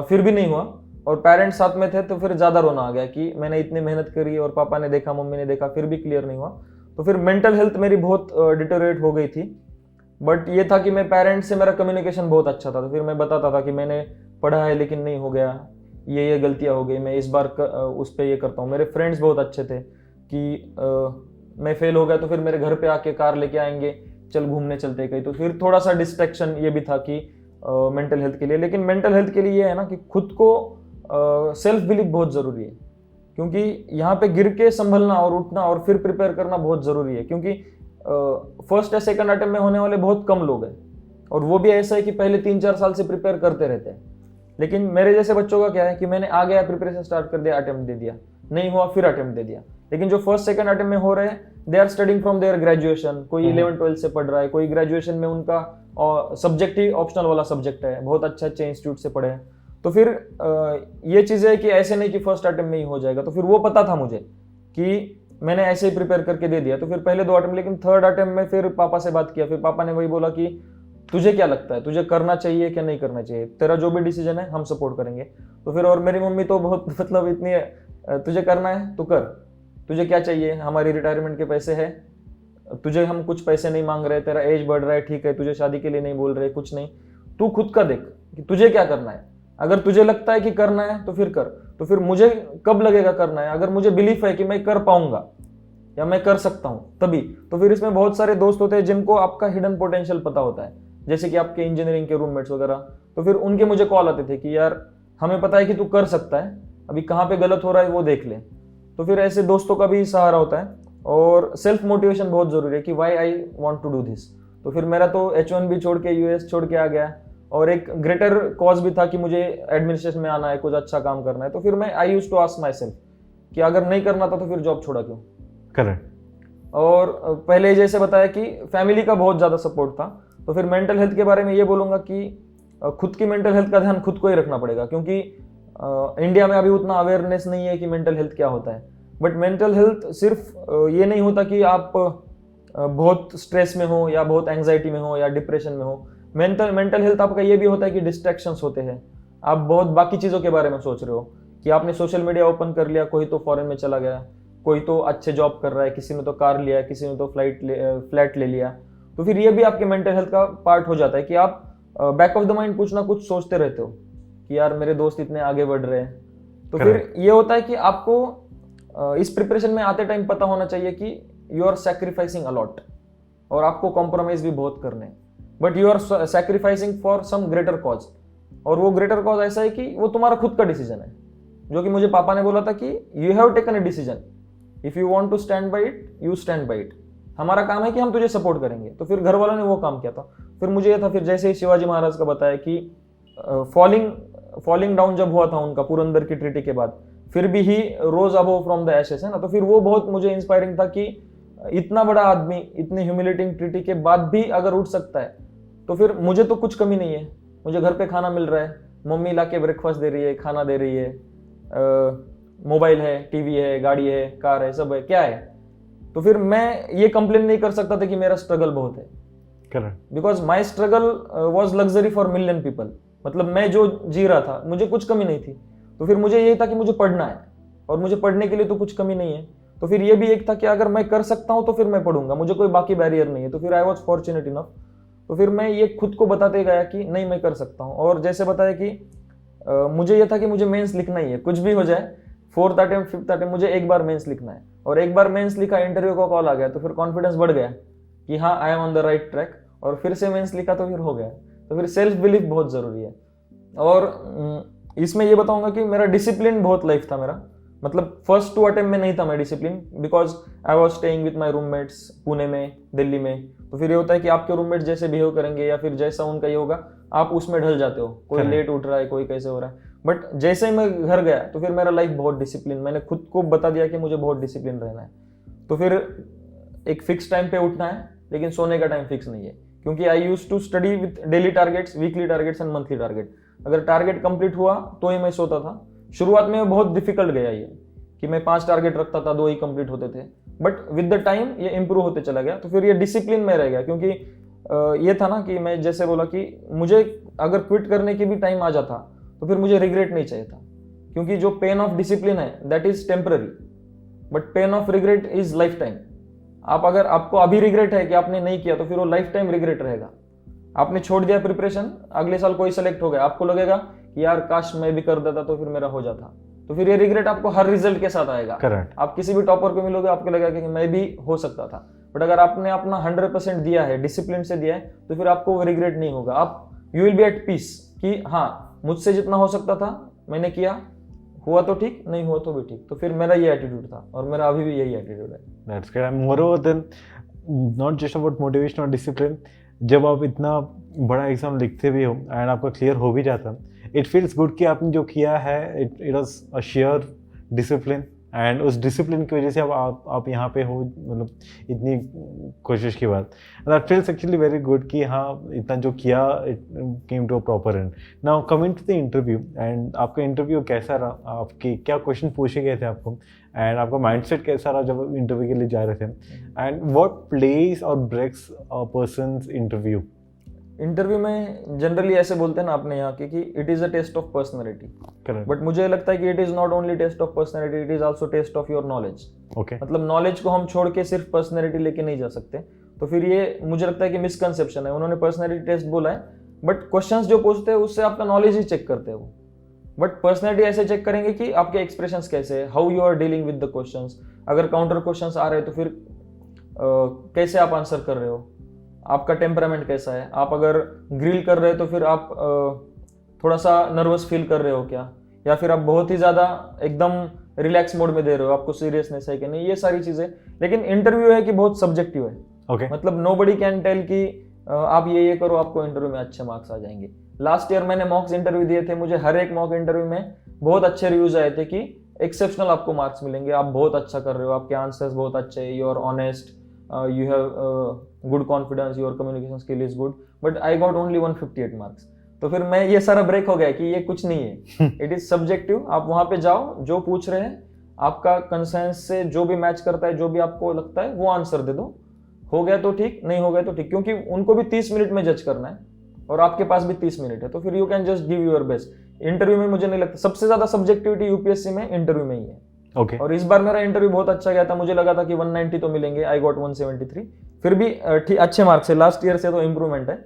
फिर भी नहीं हुआ। और पेरेंट्स साथ में थे तो फिर ज़्यादा रोना आ गया कि मैंने इतनी मेहनत करी और पापा ने देखा, मम्मी ने देखा, फिर भी क्लियर नहीं हुआ। तो फिर मेंटल हेल्थ मेरी बहुत डिटोरेट हो गई थी। बट ये था कि मैं पेरेंट्स से मेरा कम्युनिकेशन बहुत अच्छा था, तो फिर मैं बताता था कि मैंने पढ़ा है लेकिन नहीं हो गया, ये गलतियाँ हो गई, मैं इस बार उस पर ये करता हूँ। मेरे फ्रेंड्स बहुत अच्छे थे कि मैं फेल हो गया तो फिर मेरे घर पे आके कार लेके आएंगे, चल घूमने चलते कहीं। तो फिर थोड़ा सा डिस्ट्रैक्शन ये भी था कि मेंटल हेल्थ के लिए। लेकिन मेंटल हेल्थ के लिए ये है ना कि खुद को सेल्फ बिलीव बहुत ज़रूरी है, क्योंकि यहाँ पे गिर के संभलना और उठना और फिर प्रिपेयर करना बहुत ज़रूरी है। क्योंकि फर्स्ट या सेकंड अटेम्प्ट में होने वाले बहुत कम लोग हैं, और वो भी ऐसा है कि पहले 3-4 साल से प्रिपेयर करते रहते हैं। लेकिन मेरे जैसे बच्चों का क्या है कि मैंने आ गया, प्रिपरेशन स्टार्ट कर दिया, अटेम्प्ट दे दिया, नहीं हुआ फिर अटेम्प्ट दे दिया। लेकिन जो फर्स्ट सेकंड अटेम्प्ट में हो रहे हैं, they are studying from their graduation, कोई 11-12 से पढ़ रहा है, कोई ग्रेजुएशन में उनका सब्जेक्ट ही ऑप्शनल वाला सब्जेक्ट है, बहुत अच्छे अच्छे इंस्टीट्यूट से पढ़े हैं। तो फिर ये चीज़ें है कि ऐसे नहीं कि फर्स्ट अटेम्प्ट में ही हो जाएगा। तो फिर वो पता था मुझे कि मैंने ऐसे ही प्रिपेयर करके दे दिया। तो फिर पहले 2 अटेम्प्ट, लेकिन थर्ड अटेम्प्ट में फिर पापा से बात किया। फिर पापा ने वही बोला कि तुझे क्या लगता है, तुझे करना चाहिए क्या नहीं करना चाहिए, तेरा जो भी डिसीजन है हम सपोर्ट करेंगे। तो फिर और मेरी मम्मी तो बहुत मतलब इतनी है, तुझे करना है तो कर, तुझे क्या चाहिए, हमारी रिटायरमेंट के पैसे है, तुझे हम कुछ पैसे नहीं मांग रहे, तेरा एज बढ़ रहा है, ठीक है, तुझे शादी के लिए नहीं बोल रहे, कुछ नहीं, तू खुद का देख कि तुझे क्या करना है। अगर तुझे लगता है कि करना है तो फिर कर। तो फिर मुझे कब लगेगा करना है, अगर मुझे बिलीफ है कि मैं कर पाऊंगा या मैं कर सकता हूं तभी। तो फिर इसमें बहुत सारे दोस्त होते हैं जिनको आपका हिडन पोटेंशियल पता होता है, जैसे कि आपके इंजीनियरिंग के रूममेट्स वगैरह। तो फिर उनके मुझे कॉल आते थे कि यार हमें पता है कि तू कर सकता है, अभी कहाँ पे गलत हो रहा है वो देख ले। तो फिर ऐसे दोस्तों का भी सहारा होता है। और सेल्फ मोटिवेशन बहुत जरूरी है कि why I want to do this. तो फिर मेरा तो H1B छोड़ के US छोड़ के आ गया, और एक ग्रेटर कॉज भी था कि मुझे एडमिनिस्ट्रेशन में आना है, कुछ अच्छा काम करना है। तो फिर मैं I used to ask myself कि अगर नहीं करना था तो फिर जॉब छोड़ा क्यों। करेक्ट। और पहले जैसे बताया कि फैमिली का बहुत ज़्यादा सपोर्ट था। तो फिर मेंटल हेल्थ के बारे में ये बोलूँगा कि खुद की मेंटल हेल्थ का ध्यान खुद को ही रखना पड़ेगा, क्योंकि इंडिया में अभी उतना अवेयरनेस नहीं है कि मेंटल हेल्थ क्या होता है। बट मेंटल हेल्थ सिर्फ ये नहीं होता कि आप बहुत स्ट्रेस में हो या बहुत एंग्जाइटी में हो या डिप्रेशन में हो। मेंटल हेल्थ आपका ये भी होता है कि डिस्ट्रैक्शंस होते हैं, आप बहुत बाकी चीज़ों के बारे में सोच रहे हो कि आपने सोशल मीडिया ओपन कर लिया, कोई तो फॉरेन में चला गया, कोई तो अच्छे जॉब कर रहा है, किसी ने तो कार लिया, किसी ने तो फ्लैट ले लिया। तो फिर ये भी आपके मेंटल हेल्थ का पार्ट हो जाता है कि आप बैक ऑफ द माइंड कुछ ना कुछ सोचते रहते हो कि यार मेरे दोस्त इतने आगे बढ़ रहे हैं। तो फिर ये होता है कि आपको इस प्रिपरेशन में आते टाइम पता होना चाहिए कि यू आर सैक्रिफाइसिंग अलॉट, और आपको कॉम्प्रोमाइज भी बहुत करने हैं, but you are sacrificing for some greater cause. और वो ग्रेटर कॉज ऐसा है कि वो तुम्हारा खुद का डिसीजन है, जो कि मुझे पापा ने बोला था कि you have taken a decision, if you want to stand by it you stand by it, हमारा काम है कि हम तुझे सपोर्ट करेंगे। तो फिर घर वालों ने वो काम किया था। फिर मुझे ये था, फिर जैसे ही शिवाजी महाराज का बताया कि फॉलिंग डाउन जब हुआ था उनका पुरंदर की ट्रीटी के बाद, फिर भी ही रोज अबव फ्रॉम द एशेस, है ना। तो फिर वो बहुत मुझे इंस्पायरिंग था कि इतना बड़ा आदमी इतनी ह्यूमिलेटिंग ट्रीटी के बाद भी अगर उठ सकता है, तो फिर मुझे तो कुछ कमी नहीं है, मुझे घर पे खाना मिल रहा है, मम्मी लाके ब्रेकफास्ट दे रही है, खाना दे रही है, मोबाइल है, टीवी है, गाड़ी है, कार है, सब है, क्या है। तो फिर मैं ये कंप्लेन नहीं कर सकता था कि मेरा स्ट्रगल बहुत है, correct, because my struggle was luxury for million people. मतलब मैं जो जी रहा था मुझे कुछ कमी नहीं थी। तो फिर मुझे यही था कि मुझे पढ़ना है, और मुझे पढ़ने के लिए तो कुछ कमी नहीं है। तो फिर ये भी एक था कि अगर मैं कर सकता हूँ तो फिर मैं पढ़ूंगा, मुझे कोई बाकी बैरियर नहीं है। तो फिर आई वॉज फॉर्चुनेट इनफ। तो फिर मैं ये खुद को बताते गया कि नहीं मैं कर सकता हूँ। और जैसे बताया कि मुझे ये था कि मुझे मेंस लिखना ही है, कुछ भी हो जाए, 4th अटेम्प्ट 5th अटेम्प्ट मुझे एक बार मेंस लिखना है। और एक बार मेंस लिखा, इंटरव्यू का कॉल आ गया, तो फिर कॉन्फिडेंस बढ़ गया कि हाँ I am on the right track. और फिर से मेंस लिखा तो फिर हो गया। तो फिर सेल्फ बिलीफ बहुत ज़रूरी है। और इसमें ये बताऊंगा कि मेरा डिसिप्लिन बहुत लाइफ था मेरा। मतलब फर्स्ट 2 अटेम्प्ट में नहीं था मैं discipline, because I was staying with my roommates Pune में, दिल्ली में। तो फिर ये होता है कि आपके रूममेट्स जैसे बिहेव करेंगे या फिर जैसा उनका ये होगा, आप उसमें ढल जाते हो। कोई लेट उठ रहा है, कोई कैसे हो रहा है। बट जैसे ही मैं घर गया तो फिर मेरा लाइफ बहुत डिसिप्लिन, मैंने खुद को बता दिया कि मुझे बहुत डिसिप्लिन रहना है। तो फिर एक फिक्स टाइम पे उठना है, लेकिन सोने का टाइम फिक्स नहीं है, क्योंकि I use to study with daily targets, weekly targets and monthly target. अगर टारगेट कंप्लीट हुआ तो ही मैं सोता था। शुरुआत में बहुत डिफिकल्ट गया ये कि मैं 5 टारगेट रखता था, 2 ही कंप्लीट होते थे। बट विद द टाइम ये इंप्रूव होते चला गया। तो फिर ये डिसिप्लिन में रह गया, क्योंकि ये था ना कि मैं जैसे बोला कि मुझे अगर क्विट करने की भी टाइम आ जाता तो फिर मुझे रिग्रेट नहीं चाहिए था। क्योंकि जो पेन ऑफ डिसिप्लिन है that is temporary, but pain of regret is life time. आप अगर आपको अभी रिग्रेट है कि आपने नहीं किया तो फिर वो लाइफ टाइम रिग्रेट रहेगा। आपने छोड़ दिया प्रिपरेशन, अगले साल कोई सेलेक्ट हो गया, आपको लगेगा कि यार काश मैं भी कर देता तो फिर मेरा हो जाता, तो फिर ये रिग्रेट आपको हर रिजल्ट के साथ आएगा। करेक्ट। आप किसी भी टॉपर को मिलोगे आपको लगेगा कि मैं भी हो सकता था, बट अगर आपने अपना 100% दिया है, डिसिप्लिन से दिया है, तो फिर आपको वो रिग्रेट नहीं होगा। आप you will be at peace कि हाँ मुझसे जितना हो सकता था मैंने किया, हुआ तो ठीक, नहीं हुआ तो भी ठीक। तो फिर मेरा ये एटीट्यूड था और मेरा अभी भी यही एटीट्यूड है। That's great. And moreover than not just about motivation और discipline, जब आप इतना बड़ा एग्जाम लिखते भी हो एंड आपका क्लियर हो भी जाता, इट फील्स गुड कि आपने जो किया है it was a share discipline, and उस डिसिप्लिन की वजह से आप यहाँ पे हो, मतलब इतनी कोशिश के बाद। That feels actually very good कि हाँ इतना जो किया it came to a proper end. Now coming to the interview, and आपका इंटरव्यू कैसा रहा, आपके क्या क्वेश्चन पूछे गए थे आपको, एंड आपका माइंडसेट कैसा रहा जब इंटरव्यू के लिए जा रहे थे, एंड व्हाट प्लेस और breaks a person's interview? Interview में जनरली ऐसे बोलते हैं ना अपने यहाँ की कि it is a test of personality, correct. But मुझे लगता है कि it is not only test of personality, it is also test of your knowledge. Okay. मतलब नॉलेज को हम छोड़ के सिर्फ पर्सनैलिटी लेके नहीं जा सकते, तो फिर ये मुझे लगता है कि मिसकंसेप्शन है। उन्होंने पर्सनैलिटी टेस्ट बोला है, बट क्वेश्चंस जो पूछते हैं उससे आपका नॉलेज ही चेक करते हैं वो, बट पर्सनैलिटी ऐसे चेक करेंगे कि आपके एक्सप्रेशंस कैसे है, how you are dealing with the questions. अगर काउंटर क्वेश्चंस आ रहे हैं तो फिर कैसे आप आंसर कर रहे हो, आपका टेम्परामेंट कैसा है। आप अगर ग्रिल कर रहे हो तो फिर आप थोड़ा सा नर्वस फील कर रहे हो क्या, या फिर आप बहुत ही ज़्यादा एकदम रिलैक्स मोड में दे रहे हो, आपको सीरियसनेस है कि नहीं, ये सारी चीज़ें। लेकिन इंटरव्यू है कि बहुत सब्जेक्टिव है। ओके। मतलब नोबडी कैन टेल कि आप ये करो आपको इंटरव्यू में अच्छे मार्क्स आ जाएंगे। लास्ट ईयर मैंने मॉक्स इंटरव्यू दिए थे, मुझे हर एक मॉक इंटरव्यू में बहुत अच्छे रिव्यूज आए थे कि एक्सेप्शनल आपको मार्क्स मिलेंगे, आप बहुत अच्छा कर रहे हो, आपके आंसर्स बहुत अच्छे है, you are honest, you have good confidence, your communication skill is good, but I got only 158 marks। तो फिर मैं ये सारा ब्रेक हो गया कि ये कुछ नहीं है, इट इज सब्जेक्टिव। आप वहां पे जाओ, जो पूछ रहे हैं आपका कंसेंस से जो भी मैच करता है, जो भी आपको लगता है वो आंसर दे दो। हो गया तो ठीक, नहीं हो गया तो ठीक, क्योंकि उनको भी 30 मिनट में जज करना है और आपके पास भी 30 मिनट है, तो फिर you can just give your best. Interview में मुझे नहीं लगता सबसे ज्यादा सब्जेक्टिविटी यूपीएससी में इंटरव्यू में ही है। ओके। और इस बार मेरा इंटरव्यू बहुत अच्छा गया था, मुझे लगा था कि 190 तो मिलेंगे, आई गॉट 173, फिर भी ठीक अच्छे मार्क्स है, लास्ट ईयर से तो इम्प्रूवमेंट है।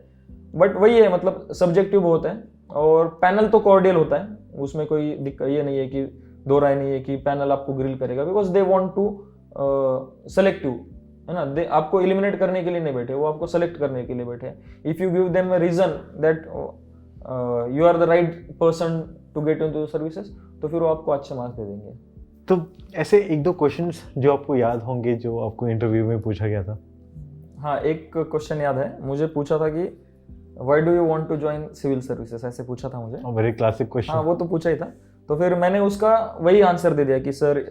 बट वही है, मतलब सब्जेक्टिव बहुत है, और पैनल तो कॉर्डियल होता है, उसमें कोई दिक्कत ये नहीं है कि दो राय नहीं है कि पैनल आपको ग्रिल करेगा, because they want to selective, है ना, दे आपको एलिमिनेट करने के लिए नहीं बैठे, वो आपको सेलेक्ट करने के लिए बैठे। If you give them a reason that you are the right person to get into services, तो फिर वो आपको अच्छे मार्क्स दे देंगे। तो ऐसे एक दो क्वेश्चंस जो आपको याद होंगे जो आपको इंटरव्यू में पूछा गया था? हाँ, एक क्वेश्चन याद है, मुझे पूछा था कि why do you want to join civil services, ऐसे पूछा था मुझे। Very classic question. हाँ, वो तो पूछा ही था, तो फिर मैंने उसका वही आंसर दे दिया कि sir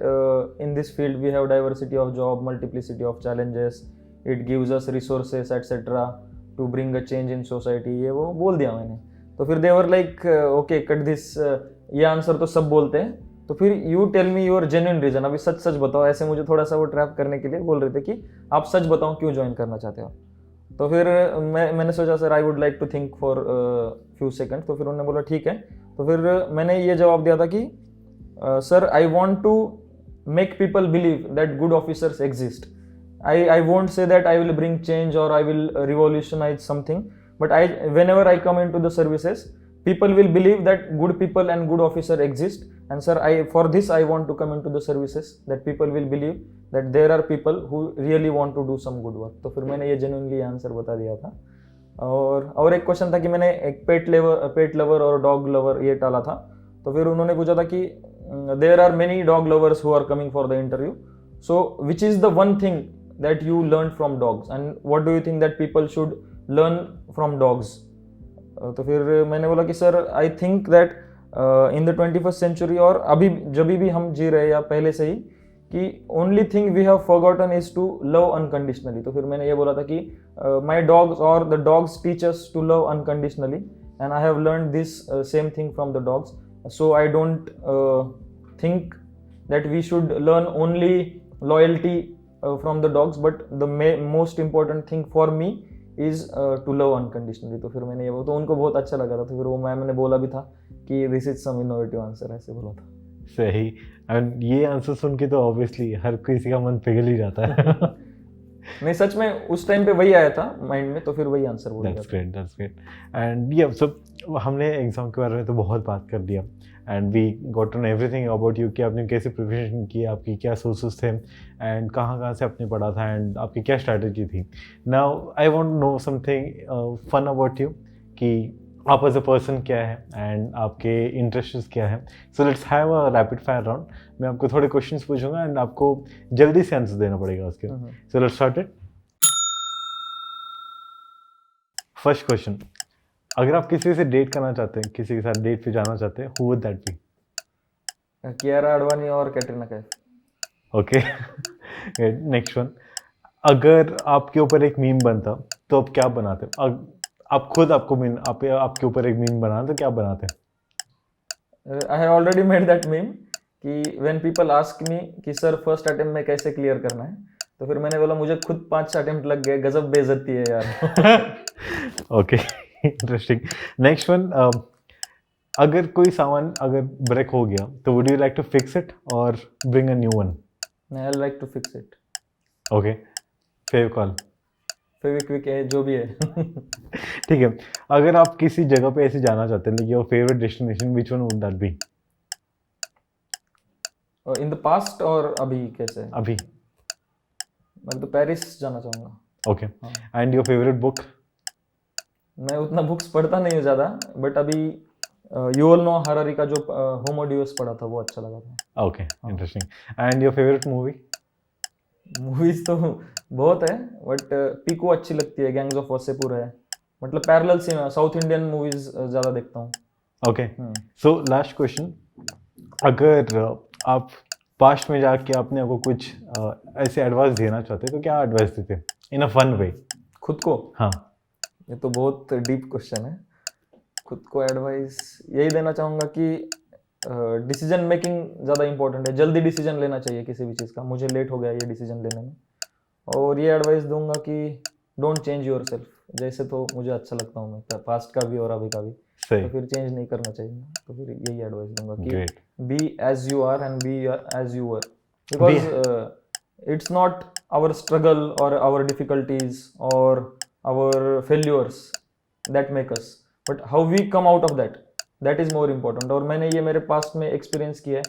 in this field we have diversity of job, multiplicity of challenges, it gives us resources etcetera to bring a change in society, ये वो बोल दिया मैंने। तो फिर they were like okay cut this, ये आंसर तो सब बोलते हैं, तो फिर you tell me your genuine reason, अभी सच सच बताओ। ऐसे मुझे थोड़ा सा वो ट्रैप करने के लिए बोल रहे थे कि आप सच बताओ क्यों ज्वाइन करना चाहते हो। तो फिर मैंने सोचा sir I would like to think for few second, तो फिर उन्होंने बोला ठीक है। तो फिर मैंने ये जवाब दिया था कि sir I want to make people believe that good officers exist. I won't say that I will bring change और I will revolutionise something, but whenever I come into the services, people will believe that good people and good officer exist, and sir for this I want to come into the services, that people will believe that there are people who really want to do some good work। तो फिर मैंने ये genuinely answer बता दिया था। और एक question था कि मैंने एक पेट लवर और डॉग लवर ये टाला था, तो फिर उन्होंने पूछा था कि there are many dog lovers who are coming for the interview, so which is the one thing that you learn from dogs and what do you think that people should learn from dogs. तो फिर मैंने बोला कि sir I think that in the 21st century, और अभी जब भी हम जी रहे या पहले से ही, कि only thing we have forgotten is to love unconditionally. तो फिर मैंने ये बोला था कि माई डॉग्स और the dogs teach us to love unconditionally, and I have learn this same thing from the dogs, so I don't think that we should learn only loyalty from the dogs, but the most important thing for me is to love unconditionally. तो फिर मैंने ये तो उनको बहुत अच्छा लगा था, तो फिर वो मैम ने बोला भी था कि this is some innovative answer, ऐसे बोला था। सही। एंड ये आंसर सुन के तो ऑब्वियसली हर किसी का मन पिघल ही जाता है। नहीं, सच में उस टाइम पे वही आया था माइंड में, तो फिर वही आंसर बोल दैट्स ग्रेट। एंड ये सब हमने एग्जाम के बारे में तो बहुत बात कर दिया and we got to know everything about you कि आपने कैसे प्रिपरेशन की, आपकी क्या सोर्सेस थे एंड कहाँ से आपने पढ़ा था एंड आपकी क्या स्ट्रैटेजी थी। Now I want know something fun about you कि आप एज अ पर्सन क्या है एंड आपके इंटरेस्ट क्या है। So let's have a rapid fire round. मैं आपको थोड़े क्वेश्चंस पूछूंगा एंड आपको जल्दी से आंसर देना पड़ेगा उसके। So let's start it. First question, अगर आप किसी से डेट करना चाहते हैं, किसी के साथ डेट पे जाना चाहते हैं, who would that be? Kiara Advani और Katrina Kaif. Okay. Next one, अगर आपके ऊपर एक मीम बनता तो आप क्या बनाते? आप खुद आपको मीम आपके ऊपर एक मीम बनाना तो क्या बनाते? I have already made that meme कि व्हेन पीपल आस्क मी कि सर फर्स्ट अटेम्प्ट में कैसे क्लियर करना है, तो फिर मैंने बोला मुझे खुद 5 अटेम्प्ट लग गए, गजब बेइज्जती है यार। Okay, interesting. नेक्स्ट वन, अगर कोई सामान अगर ब्रेक हो गया तो would you like to fix it और bring a new one? I like to fix it. Okay, Fevicol, Fevikwik है, जो भी है। ठीक है। अगर आप किसी जगह पे ऐसे जाना चाहते हैं, like your favourite destination, which one would that be? In the past और अभी कैसे? अभी। मैं तो पेरिस जाना चाहूँगा। Okay. And your favourite book? मैं उतना बुक्स पढ़ता नहीं हूँ ज़्यादा, बट अभी युवल नोआ हरारी का जो होमो डिवस पढ़ा था वो अच्छा लगा था। Okay, interesting. And your favourite movie? Movies तो बहुत है, बट पीकू अच्छी लगती है, गैंग्स ऑफ वासेपुर है, मतलब parallel cinema, south Indian movies ज़्यादा देखता हूँ। ओके, सो लास्ट क्वेश्चन, अगर आप पास्ट में जाके आपने आपको कुछ ऐसे एडवाइस देना चाहते तो क्या एडवाइस देते इन अ फन वे? खुद को? हाँ। ये तो बहुत डीप क्वेश्चन है। खुद को एडवाइस यही देना चाहूँगा कि डिसीजन मेकिंग ज़्यादा इंपॉर्टेंट है, जल्दी डिसीजन लेना चाहिए किसी भी चीज़ का। मुझे लेट हो गया ये डिसीजन लेने में, और ये एडवाइस दूंगा कि डोंट चेंज योर सेल्फ। जैसे तो मुझे अच्छा लगता हूँ मैं, पास्ट का भी और अभी का भी, सही। तो फिर चेंज नहीं करना चाहिए ना, तो फिर यही एडवाइस दूंगा कि Great. Be as you are and be as you were, because it's not our struggle और आवर डिफिकल्टीज और our failures that make us, but how we come out of that is more important. और मैंने ये मेरे past में experience किया है,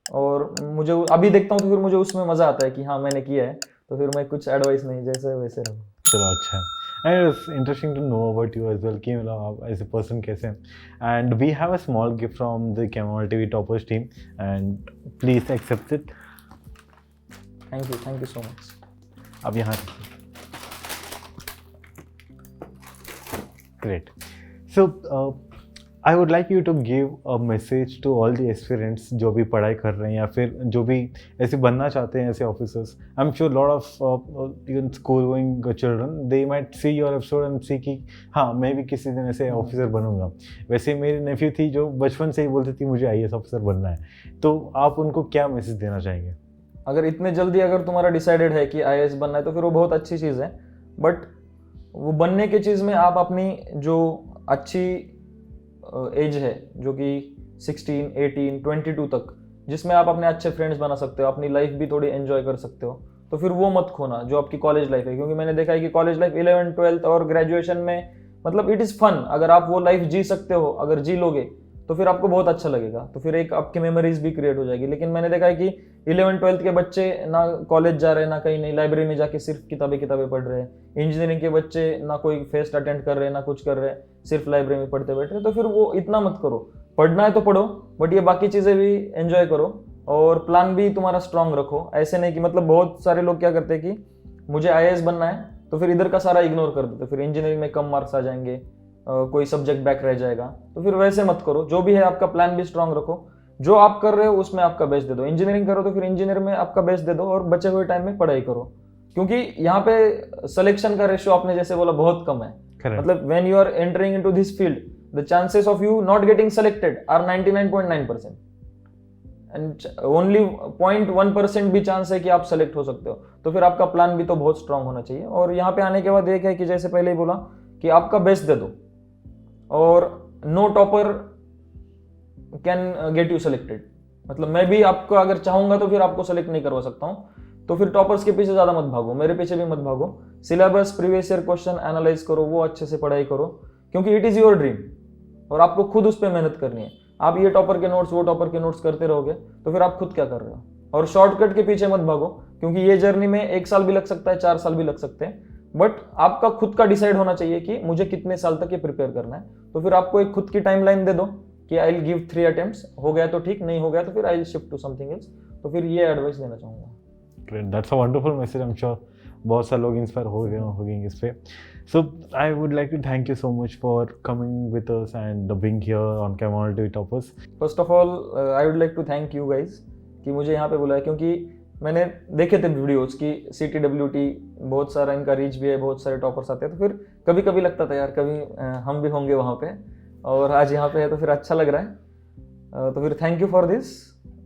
और मुझे अभी देखता हूँ तो फिर मुझे उसमें मजा आता है कि हाँ मैंने किया है, तो फिर मैं कुछ एडवाइस नहीं, जैसे वैसे रहूँ। चलो, अच्छा है। And it's interesting to know about you as well कि मतलब आप एज ए पर्सन कैसे हैं। And we have a small gift from the कैमोमा TV toppers team and please accept it. Thank you so much. अब यहाँ great. So I would like you to give a message to all the aspirants जो भी पढ़ाई कर रहे हैं या फिर जो भी ऐसे बनना चाहते हैं ऐसे officers. I am sure lot of even school going children they might see your episode and see कि हाँ मैं भी किसी दिन ऐसे ऑफिसर बनूंगा। वैसे मेरी नेफ्यू थी जो बचपन से ही बोलती थी मुझे IAS ऑफिसर बनना है, तो आप उनको क्या मैसेज देना चाहेंगे? अगर इतने जल्दी अगर तुम्हारा डिसाइडेड है कि IAS बनना है तो फिर वो बहुत अच्छी चीज़ है, बट वो बनने की चीज़ में आप अपनी जो अच्छी एज है, जो कि 16, 18, 22 तक, जिसमें आप अपने अच्छे फ्रेंड्स बना सकते हो, अपनी लाइफ भी थोड़ी एंजॉय कर सकते हो, तो फिर वो मत खोना जो आपकी कॉलेज लाइफ है। क्योंकि मैंने देखा है कि कॉलेज लाइफ 11th 12th और ग्रेजुएशन में मतलब इट इज़ फन। अगर आप वो लाइफ जी सकते हो, अगर जी लोगे तो फिर आपको बहुत अच्छा लगेगा, तो फिर एक आपकी मेमोरीज भी क्रिएट हो जाएगी। लेकिन मैंने देखा है कि 11th 12th के बच्चे ना कॉलेज जा रहे हैं, ना कहीं नहीं, लाइब्रेरी में जाके सिर्फ किताबें पढ़ रहे हैं। इंजीनियरिंग के बच्चे ना कोई फेस्ट अटेंड कर रहे हैं, ना कुछ कर रहे हैं, सिर्फ लाइब्रेरी में पढ़ते बैठ रहे। तो फिर वो इतना मत करो, पढ़ना है तो पढ़ो, बट ये बाकी चीज़ें भी एंजॉय करो और प्लान भी तुम्हारा स्ट्रांग रखो। ऐसे नहीं कि मतलब बहुत सारे लोग क्या करते हैं कि मुझे IAS बनना है तो फिर इधर का सारा इग्नोर कर देते, फिर इंजीनियरिंग में कम मार्क्स आ जाएंगे, कोई सब्जेक्ट बैक रह जाएगा। तो फिर वैसे मत करो, जो भी है आपका प्लान भी स्ट्रांग रखो, जो आप कर रहे हो उसमें आपका बेस्ट दे दो। इंजीनियरिंग करो तो फिर इंजीनियर में आपका बेस्ट दे दो और बचे हुए टाइम में पढ़ाई करो, क्योंकि यहाँ पे सिलेक्शन का रेशियो आपने जैसे बोला बहुत कम है। मतलब when you are entering into this field, the chances of you not getting selected are 99.9% and only 0.1% भी चांस है कि आप सेलेक्ट हो सकते हो। तो फिर आपका प्लान भी तो बहुत स्ट्रांग होना चाहिए। और यहाँ पे आने के बाद एक है कि जैसे पहले ही बोला कि आपका बेस्ट दे दो, और no topper can get you selected. मतलब मैं भी आपको अगर चाहूंगा तो फिर आपको सेलेक्ट नहीं करवा सकता हूँ। तो फिर टॉपर्स के पीछे ज़्यादा मत भागो, मेरे पीछे भी मत भागो। Syllabus, previous year question analyse करो, वो अच्छे से पढ़ाई करो, क्योंकि इट इज़ योर ड्रीम और आपको खुद उस पर मेहनत करनी है। आप ये टॉपर के नोट्स, वो टॉपर के नोट्स करते रहोगे तो फिर आप खुद क्या कर रहे हो। और शॉर्टकट के पीछे मत भागो, क्योंकि ये जर्नी में 1 साल भी लग सकता है, 4 साल भी लग सकते हैं, बट आपका खुद का डिसाइड होना चाहिए कि मुझे कितने साल तक ये प्रिपेयर करना है। तो फिर आपको एक खुद की टाइमलाइन दे दो कि आई विल गिव 3 अटेम्प्ट्स, हो गया तो ठीक, नहीं हो गया तो फिर I will shift to something else. तो फिर ये एडवाइस देना चाहूँगा। Great, that's a wonderful message. I am sure बहुत सारे लोग इंस्पायर हो गए होंगे इस पे। So I would like to thank you so much for coming with us and being here on कैमोमार TV toppers. First of all I would like to thank you guys कि मुझे यहाँ पे बुलाया, क्योंकि मैंने देखे थे वीडियोस की CTWT, बहुत सारा इनका रीच भी है, बहुत सारे टॉपर्स आते हैं। तो फिर कभी कभी लगता था यार कभी हम भी होंगे वहाँ पे, और आज यहाँ पे है तो फिर अच्छा लग रहा है। तो फिर थैंक यू फॉर दिस।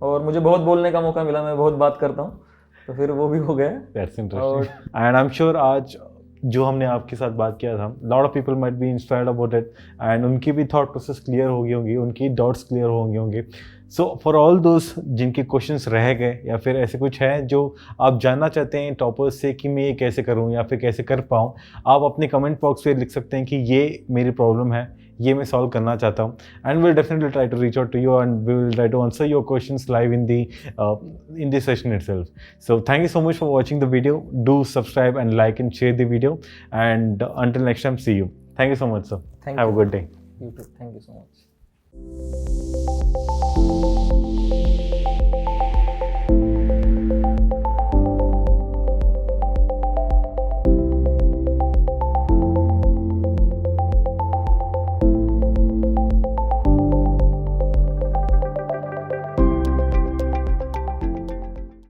और मुझे बहुत बोलने का मौका मिला, मैं बहुत बात करता हूँ, तो फिर वो भी हो गया। That's interesting and I am sure आज जो हमने आपके साथ बात किया था, lot of people might be inspired about it and उनकी भी थॉट प्रोसेस क्लियर हो गई होंगी, उनकी डाउट्स क्लियर होंगे। सो फॉर ऑल दोस्त जिनके क्वेश्चंस रह गए या फिर ऐसे कुछ है जो आप जानना चाहते हैं टॉपर्स से कि मैं ये कैसे करूं या फिर कैसे कर पाऊं, आप अपने कमेंट बॉक्स पे लिख सकते हैं कि ये मेरी प्रॉब्लम है, ये मैं सॉल्व करना चाहता हूँ, and will definitely try to reach out to you and we will try to answer your questions live in the session itself. So thank you so much for watching the video. Do subscribe and like and share the video, and until next time, see you. Thank you so much, sir. Have a good day. You too. Thank you so much.